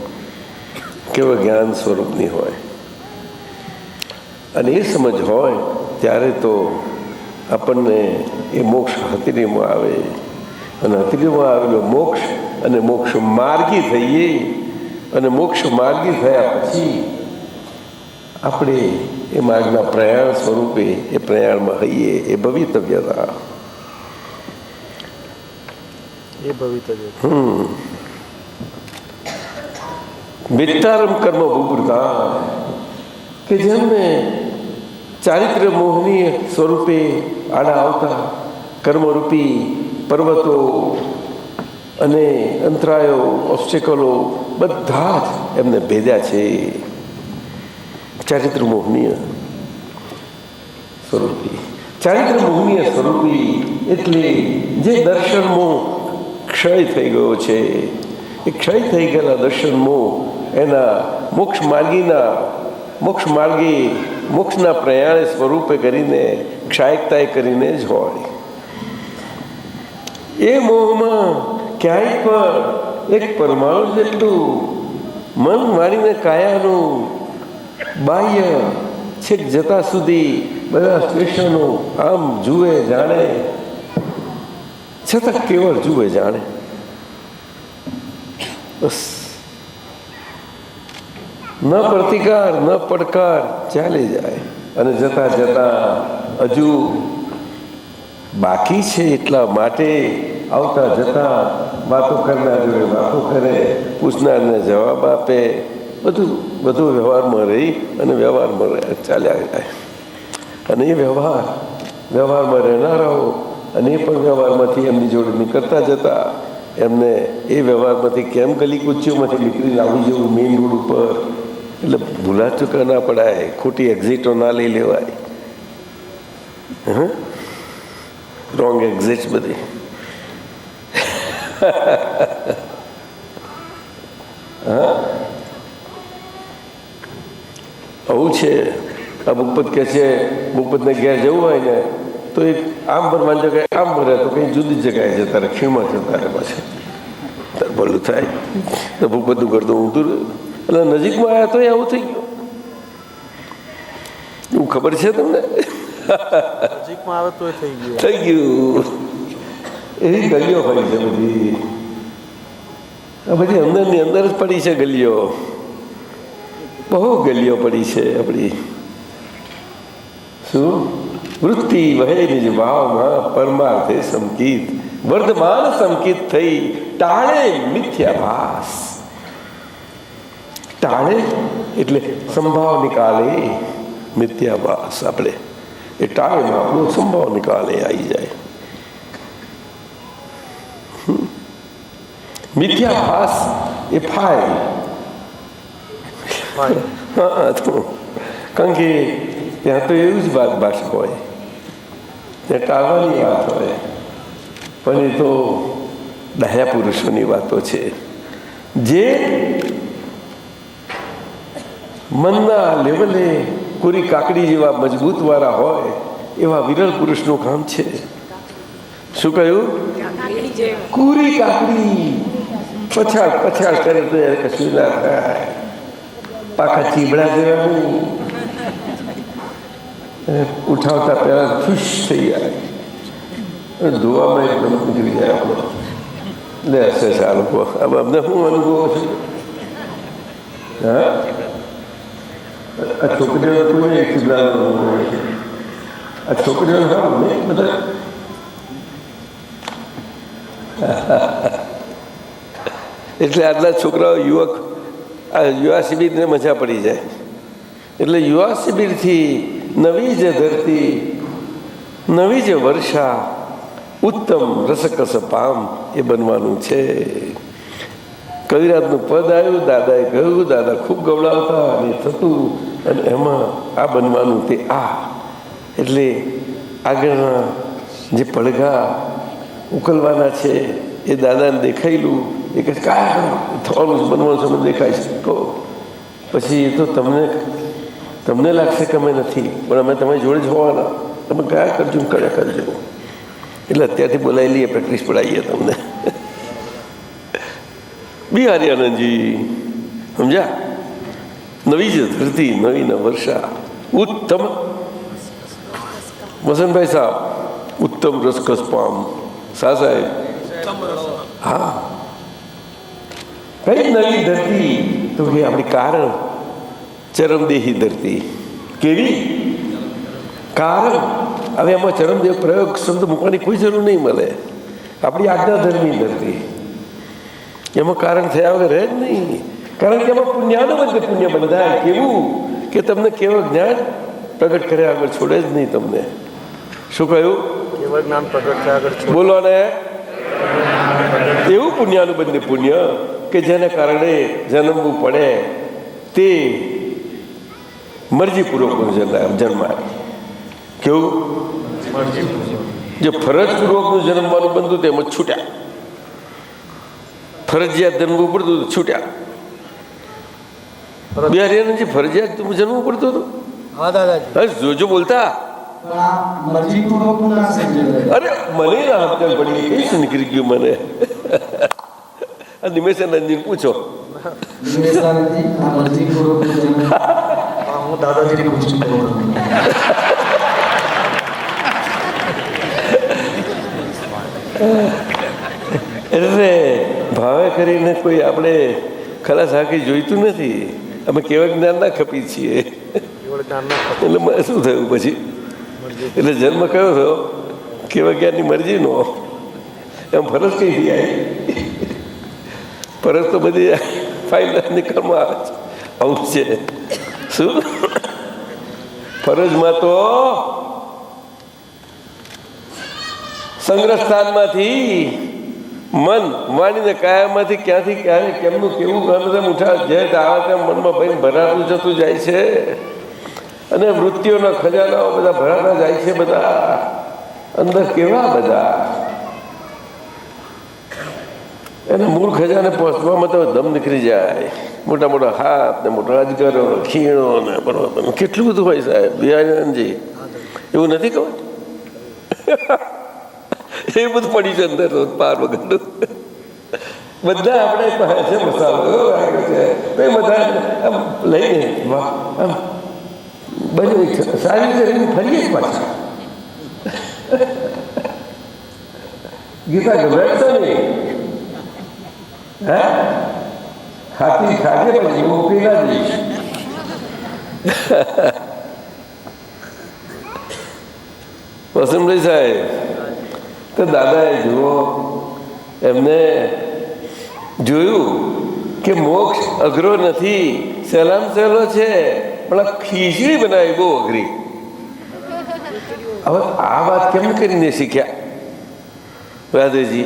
Speaker 7: કેવળ જ્ઞાન સ્વરૂપની હોય. અને એ સમજ હોય ત્યારે તો આપણને એ મોક્ષ હતીરીમાં આવે અને હતીરીમાં આવેલો મોક્ષ અને મોક્ષ માર્ગી થઈએ અને મોક્ષ માર્ગી થયા પછી આપણે એ માર્ગના પ્રયાણ સ્વરૂપે એ પ્રયાણમાં હઈએ. એ ભવિતવ્યતા. વિત્તારમ કર્મ ભૂભૃતા કે જેમને ચારિત્ર્ય મોહનીય સ્વરૂપે આડા આવતા કર્મરૂપી પર્વતો અને અંતરાયો ઓબ્સ્ટેકલો બધા જ એમને ભેદ્યા છે. ચારિત્ર મોહનીય સ્વરૂપી. ચારિત્ર મોહનીય સ્વરૂપી એટલે જે દર્શન મોહ ક્ષય થઈ ગયો છે, એ ક્ષય થઈ ગયેલા દર્શન મોહ એના મોક્ષના પ્રયાણે સ્વરૂપે કરીને ક્ષાયકતાએ કરીને જ હોય. એ મોહમાં ક્યાંય પણ એક પરમાણુ જેટલું મન મારીને કાયાનું બાહ્ય છેક જતા સુધી બધા સ્ટેશનો આમ જુએ જાણે, છતાં કેવળ જુએ જાણે. બસ ન પ્રતિકાર ન પડકાર ચાલી જાય. અને જતા જતા હજુ બાકી છે એટલા માટે આવતા જતા વાતો કરનાર જોડે વાતો કરે, પૂછનારને જવાબ આપે, બધું વ્યવહારમાં રહી અને વ્યવહારમાં ચાલ્યા જાય. અને એ વ્યવહારમાં રહેનારાઓ અને એ પણ વ્યવહારમાંથી એમની જોડે નીકળતા જતા એમને એ વ્યવહારમાંથી કેમ ગલી કૂચીઓમાંથી નીકળીને આવી જવું મેઇન રોડ ઉપર. એટલે ભૂલા ચૂકા ના પડાય, ખોટી એક્ઝિટો ના લઈ લેવાય. રોંગ એક્ઝિટ બધી. હા, આવું છે. આ ભૂપત કહે છે, ભૂપતને ઘેર જવું હોય ને તો એક આમ ભરવાની જગ્યાએ આમ ભરે તો કંઈ જુદી જગ્યાએ જતા રહે, ખીણમાં જતા રહે પાછું. તાર ભલું થાય તો ભૂપતનું કરતો ઊંધું એટલે નજીકમાં આવ્યા તો આવું થઈ ગયું. એવું ખબર છે તમને?
Speaker 3: નજીકમાં આવે તો થઈ ગયું.
Speaker 7: થઈ ગયું. એવી ગલીઓ હોય છે બધી. આ બધી અંદરની અંદર જ પડી છે ગલીઓ, બહુ ગલીઓ પડી છે આપણી. શું વૃત્તિ વહે નિજ ભાવમાં પરમાર્થે સંકિત, વર્તમાન સંકિત થઈ ટાળે મિથ્યાભાસ. ટાળે એટલે સંભાવ નિકાલે મિથ્યાભાસ. આપણે એ ટાળેમાં આપણો સંભાવ નિકાલે આવી જાય. મિથ્યાભાસ એ ફાય. હા, તો કારણ કે ત્યાં તો એવું જ વાત ભાષા હોય, ત્યાં ટાળવાની વાત હોય. પણ એ તો ડાહ્યા પુરુષોની વાતો છે. જે મનના લેવલે કોરી કાકડી જેવા મજબૂત વાળા હોય એવા વિરલ પુરુષનું કામ છે. શું કહ્યું? કોરી કાકડી પછાડ પછાડ કરે તો કશું ના થાય. પાકા ચીબડા જેવા ઉઠાવતા પહેલા ખુશ થઈ જાય, ધોવામાં એકદમ નીકળી જાય આપણો. લે હશે આ લોકો. હવે અમને શું અનુભવ છે? હા, આ છોકરીઓ કોઈ ચીબડાનો આ છોકરીઓ સારું નહીં બધા. એટલે આટલા છોકરાઓ યુવક આ યુવા શિબિરને મજા પડી જાય. એટલે યુવા શિબિરથી નવી જ ધરતી, નવી જ વર્ષા, ઉત્તમ રસકસ પામ એ બનવાનું છે. કવિરાજનું પદ આવ્યું, દાદાએ કહ્યું, દાદા ખૂબ ગવડાવતા અને થતું, અને એમાં આ બનવાનું તે આ. એટલે આગળના જે પડઘા ઉકલવાના છે એ દાદાને દેખાયેલું એ કે કાંઈ થવાનું છે, બનવાનું છે, દેખાય છે. કહો પછી એ તો તમને લાગશે કે અમે નથી, પણ અમે તમારી જોડે જ હોવાના. તમે કયા કરજો, કયા કરજો. એટલે અત્યારથી બોલાવી લઈએ, પ્રેક્ટિસ પડાવીએ તમને. બિહારી આનંદજી સમજ્યા? નવી જ ધરતી, નવી ન વર્ષા, ઉત્તમ. વસંતભાઈ સાહેબ, ઉત્તમ રસકસ પામ. સા સાહેબ? હા, કઈ નવી ધરતી? તો કે આપણી કારણ ચરમદેહી ધરતી. કેવી? કારણ. હવે એમાં ચરમદેહ પ્રયોગ શબ્દ મૂકવાની કોઈ જરૂર નહીં મળે. આપણી આજ્ઞાધર્મી ધરતી, એમાં કારણ થયા વગર રહે જ નહીં. કારણ કે એમાં પુણ્યનો બધે પુણ્ય બંધાય. કેવું કે તમને કેવળ જ્ઞાન પ્રગટ કર્યા આગળ છોડે જ નહીં તમને. શું કહ્યું?
Speaker 3: કેવળ જ્ઞાન પ્રગટ થયા આગળ
Speaker 7: બોલો ને. એવું પુણ્યનું બંને પુણ્ય કે જેને કારણે જન્મવું પડે તે મરજીપૂર્વકનો જન્માય. કેવું? જે ફરજપૂર્વકનું જન્મવાનું બનતું તેમ જ છૂટ્યા. ફરજિયાત જન્મવું પડતું હતું, છૂટ્યા. બિહારી ફરજિયાત જન્મવું પડતું હતું.
Speaker 3: હા દાદાજી,
Speaker 7: જોજો બોલતા. અરે મને ના સમજણ પડી, કઈ શું નીકળી ગયું મને. નિમેશાનંદજીને પૂછો.
Speaker 9: હું દાદાજીને પૂછું.
Speaker 7: એટલે ભાવે કરીને કોઈ આપણે ખલાસ હાકી જોઈતું નથી. અમે કેવા જ્ઞાન ના ખપી છીએ. એટલે શું થયું પછી? એટલે જન્મ કયો થયો? કેવા જ્ઞાનની મરજીનો. એમ ફરજ કઈથી આવી? ફરજ તો બધી ફાઇલ નીકળમાં આવે છે. આવું છે. શું ફરજમાં તો સંગ્રહ સ્થાનમાંથી મન વાણીને કાયામાંથી ક્યાંથી ક્યારે કેમનું કેવું ગમે તેમ ઉઠા જે આવે તેમ મનમાં ભાઈ ભરાતું જતું જાય છે. અને વૃત્તિઓના ખજાનાઓ બધા ભરાતા જાય છે, બધા અંદર કેવા બધા એને મૂળ ખજાને પહોંચવામાં તો દમ નીકળી જાય. મોટા મોટા હાથ ને મોટા અજગરો, ખીણો ને બરોબર કેટલું બધું હોય સાહેબ. બિહારીજી એવું નથી કહું, એ બધું પડી છે અંદર પાર વગર. બધા આપણે પાસે છે મસાલો છે, બધા આમ લઈને આમ બની સારી રીતે ફરીએ જ પાછા. ગીતા ગભરાશો નહીં, હા હાથી ખાજે પછી મોકલી ના જઈશ. વસંતભાઈ સાહેબ તો દાદાએ જુઓ, એમને જોયું કે મોક્ષ અઘરો નથી, સહેલામ સહેલો છે, પણ આ ખીચડી બનાવી બહુ અઘરી. હવે આ વાત કેમ કરીને શીખ્યા રાધેજી?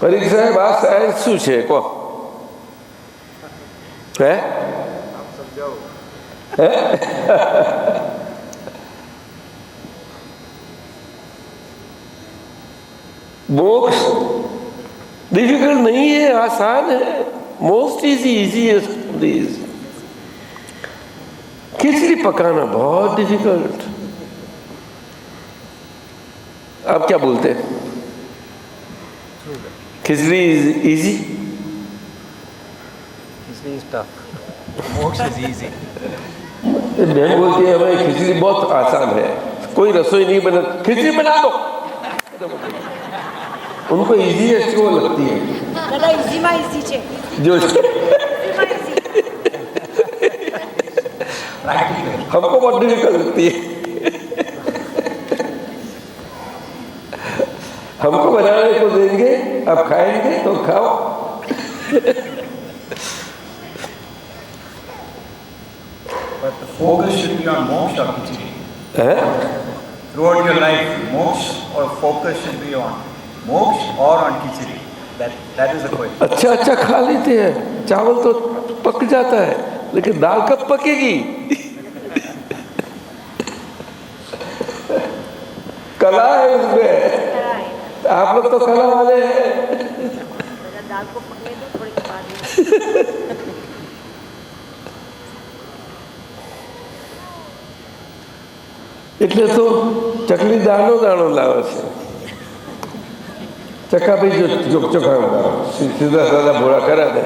Speaker 7: પરીખ સાહેબ આ સાયન્સ શું છે કહો? હે मोक्ष डिफिकल्ट नहीं है, आसान है. Most easiest please. खिचड़ी पकाना बहुत डिफिकल्ट. आप क्या बोलते हैं? Khichdi is easy?
Speaker 8: Khichdi is tough, moksha is easy.
Speaker 7: बहन बोलती है हमें खिचड़ी बहुत आसान है, कोई रसोई नहीं बना, खिचड़ी बना दो. उनको इजीएस्ट वो लगती है
Speaker 5: दादा, इजी में इजी છે
Speaker 7: जो हमको बहुत डिफिकल्ट लगती है. हमको बनाने को देंगे, आप खाएंगे तो खाओ.
Speaker 6: But the focus should be on moksha or khichdi. Throughout your life, moksha or focus should be on moksha or on khichdi. That is the question.
Speaker 7: अच्छा अच्छा खा लेते हैं, चावल तो पक जाता है, लेकिन दाल कब पकेगी? कला है उसमें. आप लोग तो कला वाले हैं.
Speaker 5: दाल को पकने दो थोड़ी बाद में.
Speaker 7: એટલે તો ચકલી દાણો દાણો લાવે છે. ચકા ભાઈ જો ચોખાનો દાણો સીધા સાદા ભોળા કર્યા દે.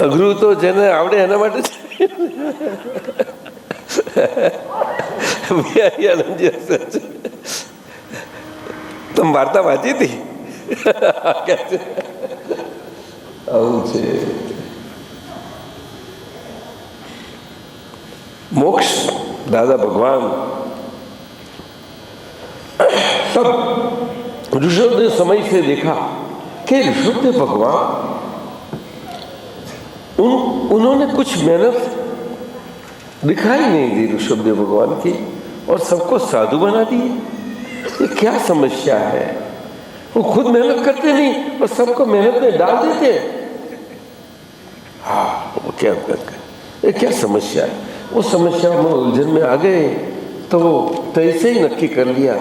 Speaker 7: અઘરું તો જેને આવડે એના માટે તમે વાર્તા વાંચી હતી? આવું છે. मोक्ष दादा भगवान तब ऋषभदेव समय से देखा कि ऋषभदेव भगवान उन्होंने कुछ मेहनत दिखाई नहीं दी ऋषभदेव भगवान की, और सबको साधु बना दिए. ये क्या समस्या है? वो खुद मेहनत करते नहीं और सबको मेहनत में डाल देते. हाँ, वो क्या ये क्या समस्या है? वो समस्या में उलझन में आ गए तो वो तैसे ही नक्की कर लिया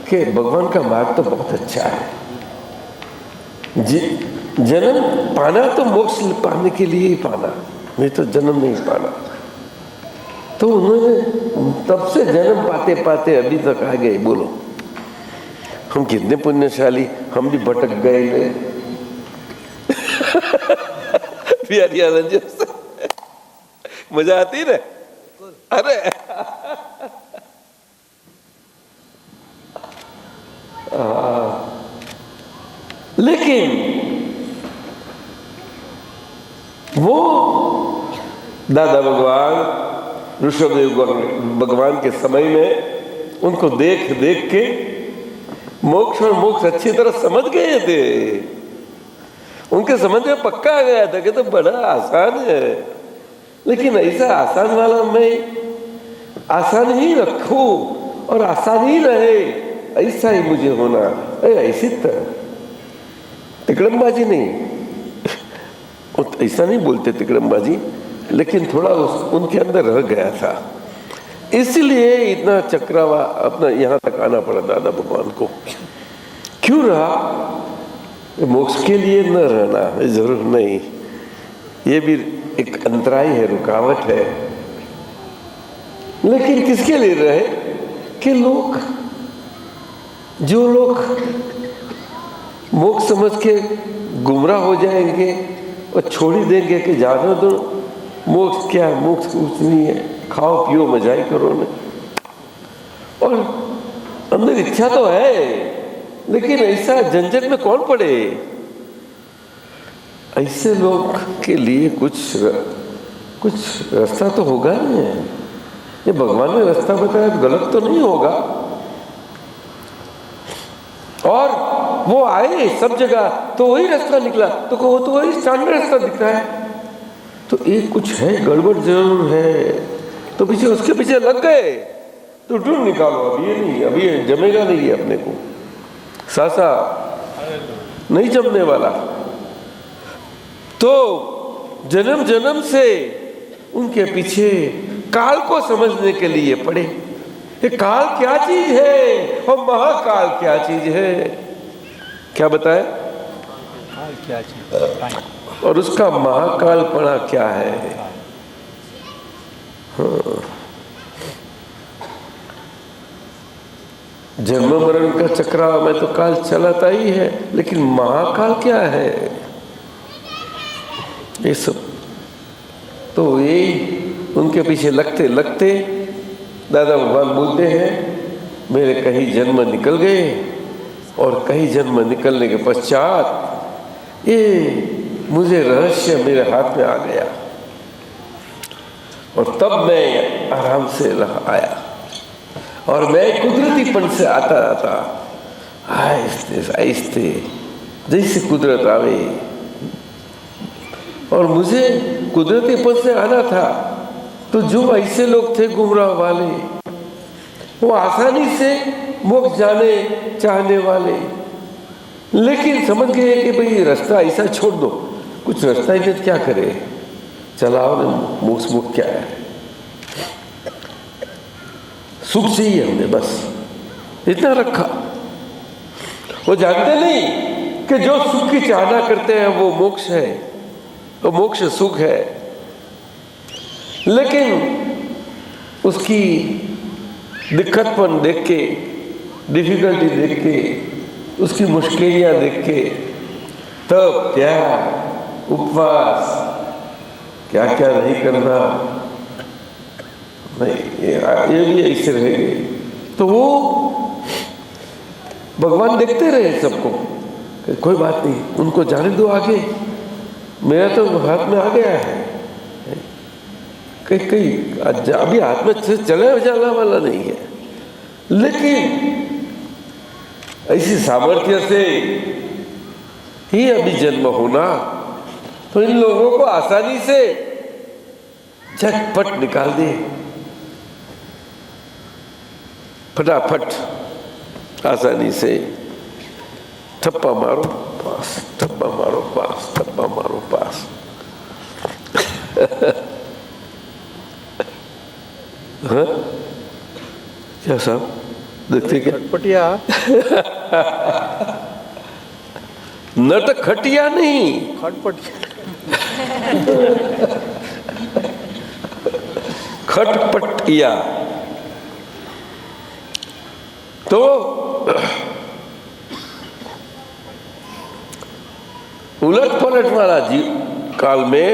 Speaker 7: कि भगवान का मार्ग तो बहुत अच्छा है. जन्म पाना तो मोक्ष पाने के लिए ही पाना, नहीं तो जन्म नहीं पाना. तो उन्होंने तब से जन्म पाते पाते अभी तक आ गए. बोलो हम कितने पुण्यशाली, हम भी भटक गए. बिहारी आनंद जी मजा आती ना? अरे लेकिन वो दादा भगवान ऋषभदेव भगवान के समय में उनको देख देख के मोक्ष और मोक्ष अच्छी तरह समझ गए थे. उनके समझ में पक्का आ गया था कि तो बड़ा आसान है. लेकिन ऐसा आसान वाला मैं आसान ही रखो और आसान ही रहे, ऐसा ही मुझे होना। ऐसी तिकड़मबाजी नहीं, ऐसा नहीं बोलते तिकड़मबाजी, लेकिन थोड़ा उनके अंदर रह गया था, इसलिए इतना चक्रावा अपना यहाँ तक आना पड़ा दादा भगवान को। क्यों रहा? मोक्ष के लिए न रहना जरूर नहीं, ये भी एक अंतराय है, रुकावट है, लेकिन किसके लिए रहे कि लोग, जो लोग मोक्ष समझ के गुमराह हो जाएंगे और छोड़ ही देंगे कि जाने दो, मोक्ष क्या है, मोक्ष कुछ नहीं है, खाओ पियो मजाई करो न। और अंदर इच्छा तो है, लेकिन ऐसा झंझट में कौन पड़े? ऐसे लोग के लिए कुछ रास्ता तो होगा नहीं। ये भगवान ने रास्ता बताया तो गलत तो नहीं होगा। और वो आए सब जगह तो वही रास्ता निकला, तो वो तो वही स्टैंडर्ड रास्ता दिख रहा है, तो एक कुछ है, गड़बड़ जरूर है, तो पीछे उसके पीछे लग गए तो ढूंढ निकालो। अब ये नहीं, अभी ये जमेगा नहीं है अपने को, सासा नहीं जमने वाला। तो जन्म जन्म से उनके पीछे काल को समझने के लिए पड़े, ये काल क्या चीज है और महाकाल क्या चीज है, क्या बताए?
Speaker 8: काल क्या चीज
Speaker 7: और उसका महाकालपना क्या है? हाँ। जन्म मरण का चक्राव में तो काल चलाता ही है, लेकिन महाकाल क्या है? ये सब तो यही उनके पीछे लगते लगते दादा भगवान बोलते हैं, मेरे कई जन्म निकल गए और कई जन्म निकलने के पश्चात ये मुझे रहस्य मेरे हाथ में आ गया और तब मैं आराम से आया और मैं कुदरतीपन से आता आता आहिस्ते आहिस्ते जैसे कुदरत आवे, और मुझे कुदरतीपन से आना था। तो जो ऐसे लोग थे गुमराह वाले, वो आसानी से मोक्ष जाने चाहने वाले, लेकिन समझ गए कि भाई रास्ता ऐसा छोड़ दो, कुछ रास्ता ही नहीं, क्या करे, चलाओ ना, मोक्ष मुक्त क्या है, सुख चाहिए हमने, बस इतना रखा। वो जानते नहीं कि जो सुख की चाहना करते हैं वो मोक्ष है, वो मोक्ष सुख है, लेकिन उसकी दिक्कतपन देख के, डिफिकल्टी देख के, उसकी मुश्किलियाँ देख के, तब क्या उपवास, क्या क्या नहीं करना, नहीं ये भी ऐसे रहेंगे। तो वो भगवान देखते रहे सबको, कोई बात नहीं, उनको जाने दो आगे, मेरा तो हाथ में आ गया है, कहीं अभी हाथ में चले जाने वाला नहीं है, लेकिन ऐसी सामर्थ्य से ही अभी जन्म होना, तो इन लोगों को आसानी से झटपट निकाल दे, फटाफट आसानी से ठप्पा मारो पास, ठप्पा मारो पास, ठप्पा मारो पास। हाँ? क्या साहब देखते क्या?
Speaker 8: खटपटिया
Speaker 7: नट खटिया नहीं, खटपटिया। तो उलट पलट वाला काल में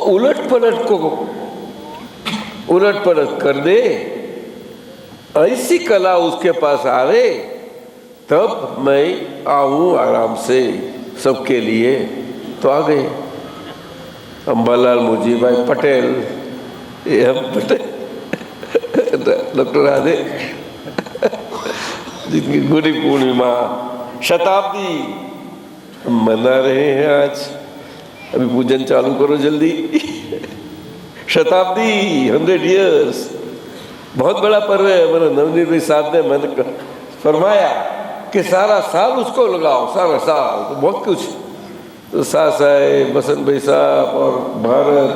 Speaker 7: उलट पलट को उलट पलट कर दे, ऐसी कला उसके पास आवे, तब मैं आऊं आराम से सबके लिए। तो आ गए अंबालाल मुजी भाई पटेल, ये हम पटेल डॉक्टर आदे, जिनकी गुरु पूर्णिमा शताब्दी मना रहे हैं आज। अभी पूजन चालू करो जल्दी, शताब्दी 100 ईयर्स बहुत बड़ा पर्व है। मैंने नवनीत भाई साहब ने मैंने फरमाया कि सारा साल उसको लगाओ, सारा साल, तो बहुत कुछ। तो शाह साहेब, बसंत भाई साहब और भारत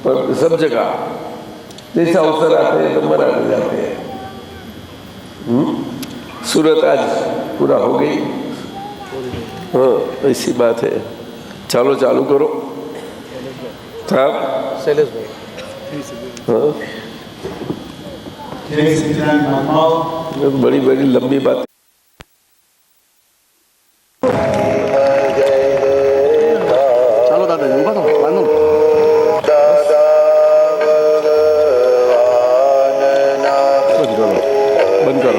Speaker 7: पर सब जगह जैसा अवसर आते हैं तो मनाने जाते हैं। सूरत आज पूरा हो गई। हाँ, ऐसी बात है। चलो चालू करो साहब।
Speaker 3: शैलेश भाई।
Speaker 7: हाँ, बड़ी बड़ी लंबी बात।
Speaker 3: ચાલો દાદાજી ઊભા થો, વાંધો નહીં.
Speaker 7: બંધ કરો.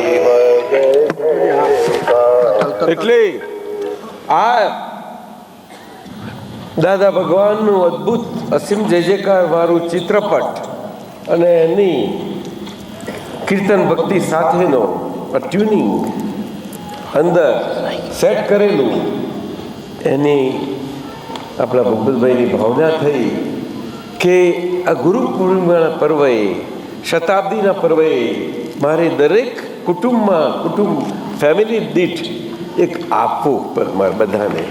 Speaker 7: એટલે આ દાદા ભગવાનનું અદ્ભુત અસીમ જય જયકાર વાળું ચિત્રપટ અને એની કીર્તન ભક્તિ સાથેનો ટ્યુનિંગ અંદર સેટ કરેલું, એની આપણા ભગવતભાઈની ભાવના થઈ કે આ ગુરુ પૂર્ણિમાના પર્વે, શતાબ્દીના પર્વે મારે દરેક કુટુંબ ફેમિલી દીઠ એક આપવું મારે બધાને.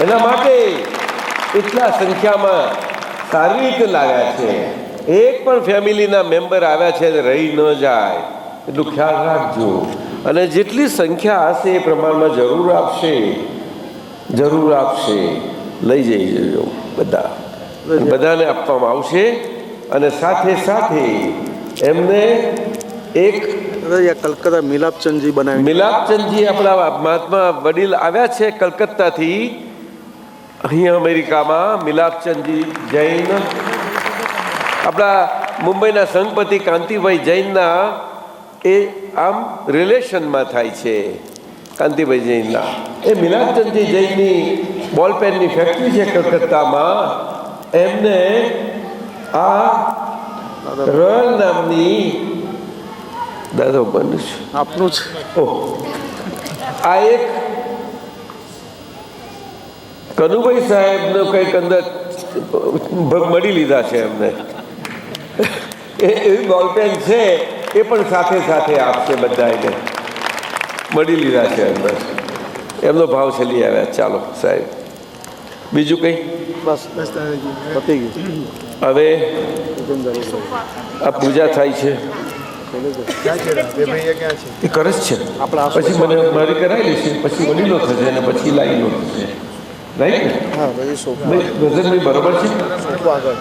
Speaker 7: એના માટે એટલા સંખ્યામાં સારી રીતે લાગ્યા છે. એક પણ ફેમિલીના મેમ્બર આવ્યા છે રહી ન જાય એટલું ખ્યાલ રાખજો. અને જેટલી સંખ્યા હશે એ પ્રમાણમાં જરૂર આપશે. લઈ જઈ જજો બધાને આપવામાં આવશે. અને સાથે સાથે એમને એક
Speaker 3: કલકત્તા મિલાપચંદજી બનાવી,
Speaker 7: મિલાપચંદજી આપણા મહાત્મા વડીલ આવ્યા છે કલકત્તાથી અહીંયા અમેરિકામાં. મિલાપચંદજી જૈન આપણા મુંબઈના સંઘપતિ કાંતિભાઈ જૈનના એ આમ રિલેશનમાં થાય છે. કાંતિભાઈ જૈનના એ મિલાપચંદજી જૈનની બોલપેનની ફેક્ટરી છે કલકત્તામાં. એમને આ રોયલ નામની દાદા બન્યું છે
Speaker 3: આપનું છે.
Speaker 7: ઓહ, આ એક કનુભાઈ સાહેબનો કંઈક અંદર મળી લીધા છે એમને. એવી બોલપેન છે એ પણ સાથે સાથે આપશે બધાને. મળી લીધા છે અંદર. એમનો ભાવ છે લઈ આવ્યા. ચાલો સાહેબ, બીજું કંઈ?
Speaker 3: બસ પતી ગયું.
Speaker 7: હવે આ પૂજા થાય છે એ કરે જ છે. પછી મને મારી કરાવી લેશે, પછી વડીલો થશે અને પછી લાઈનો થશે. રાઈટ ને?
Speaker 3: હા, પછી સોફા
Speaker 7: ગઝલભાઈ બરોબર છે.
Speaker 3: આગળ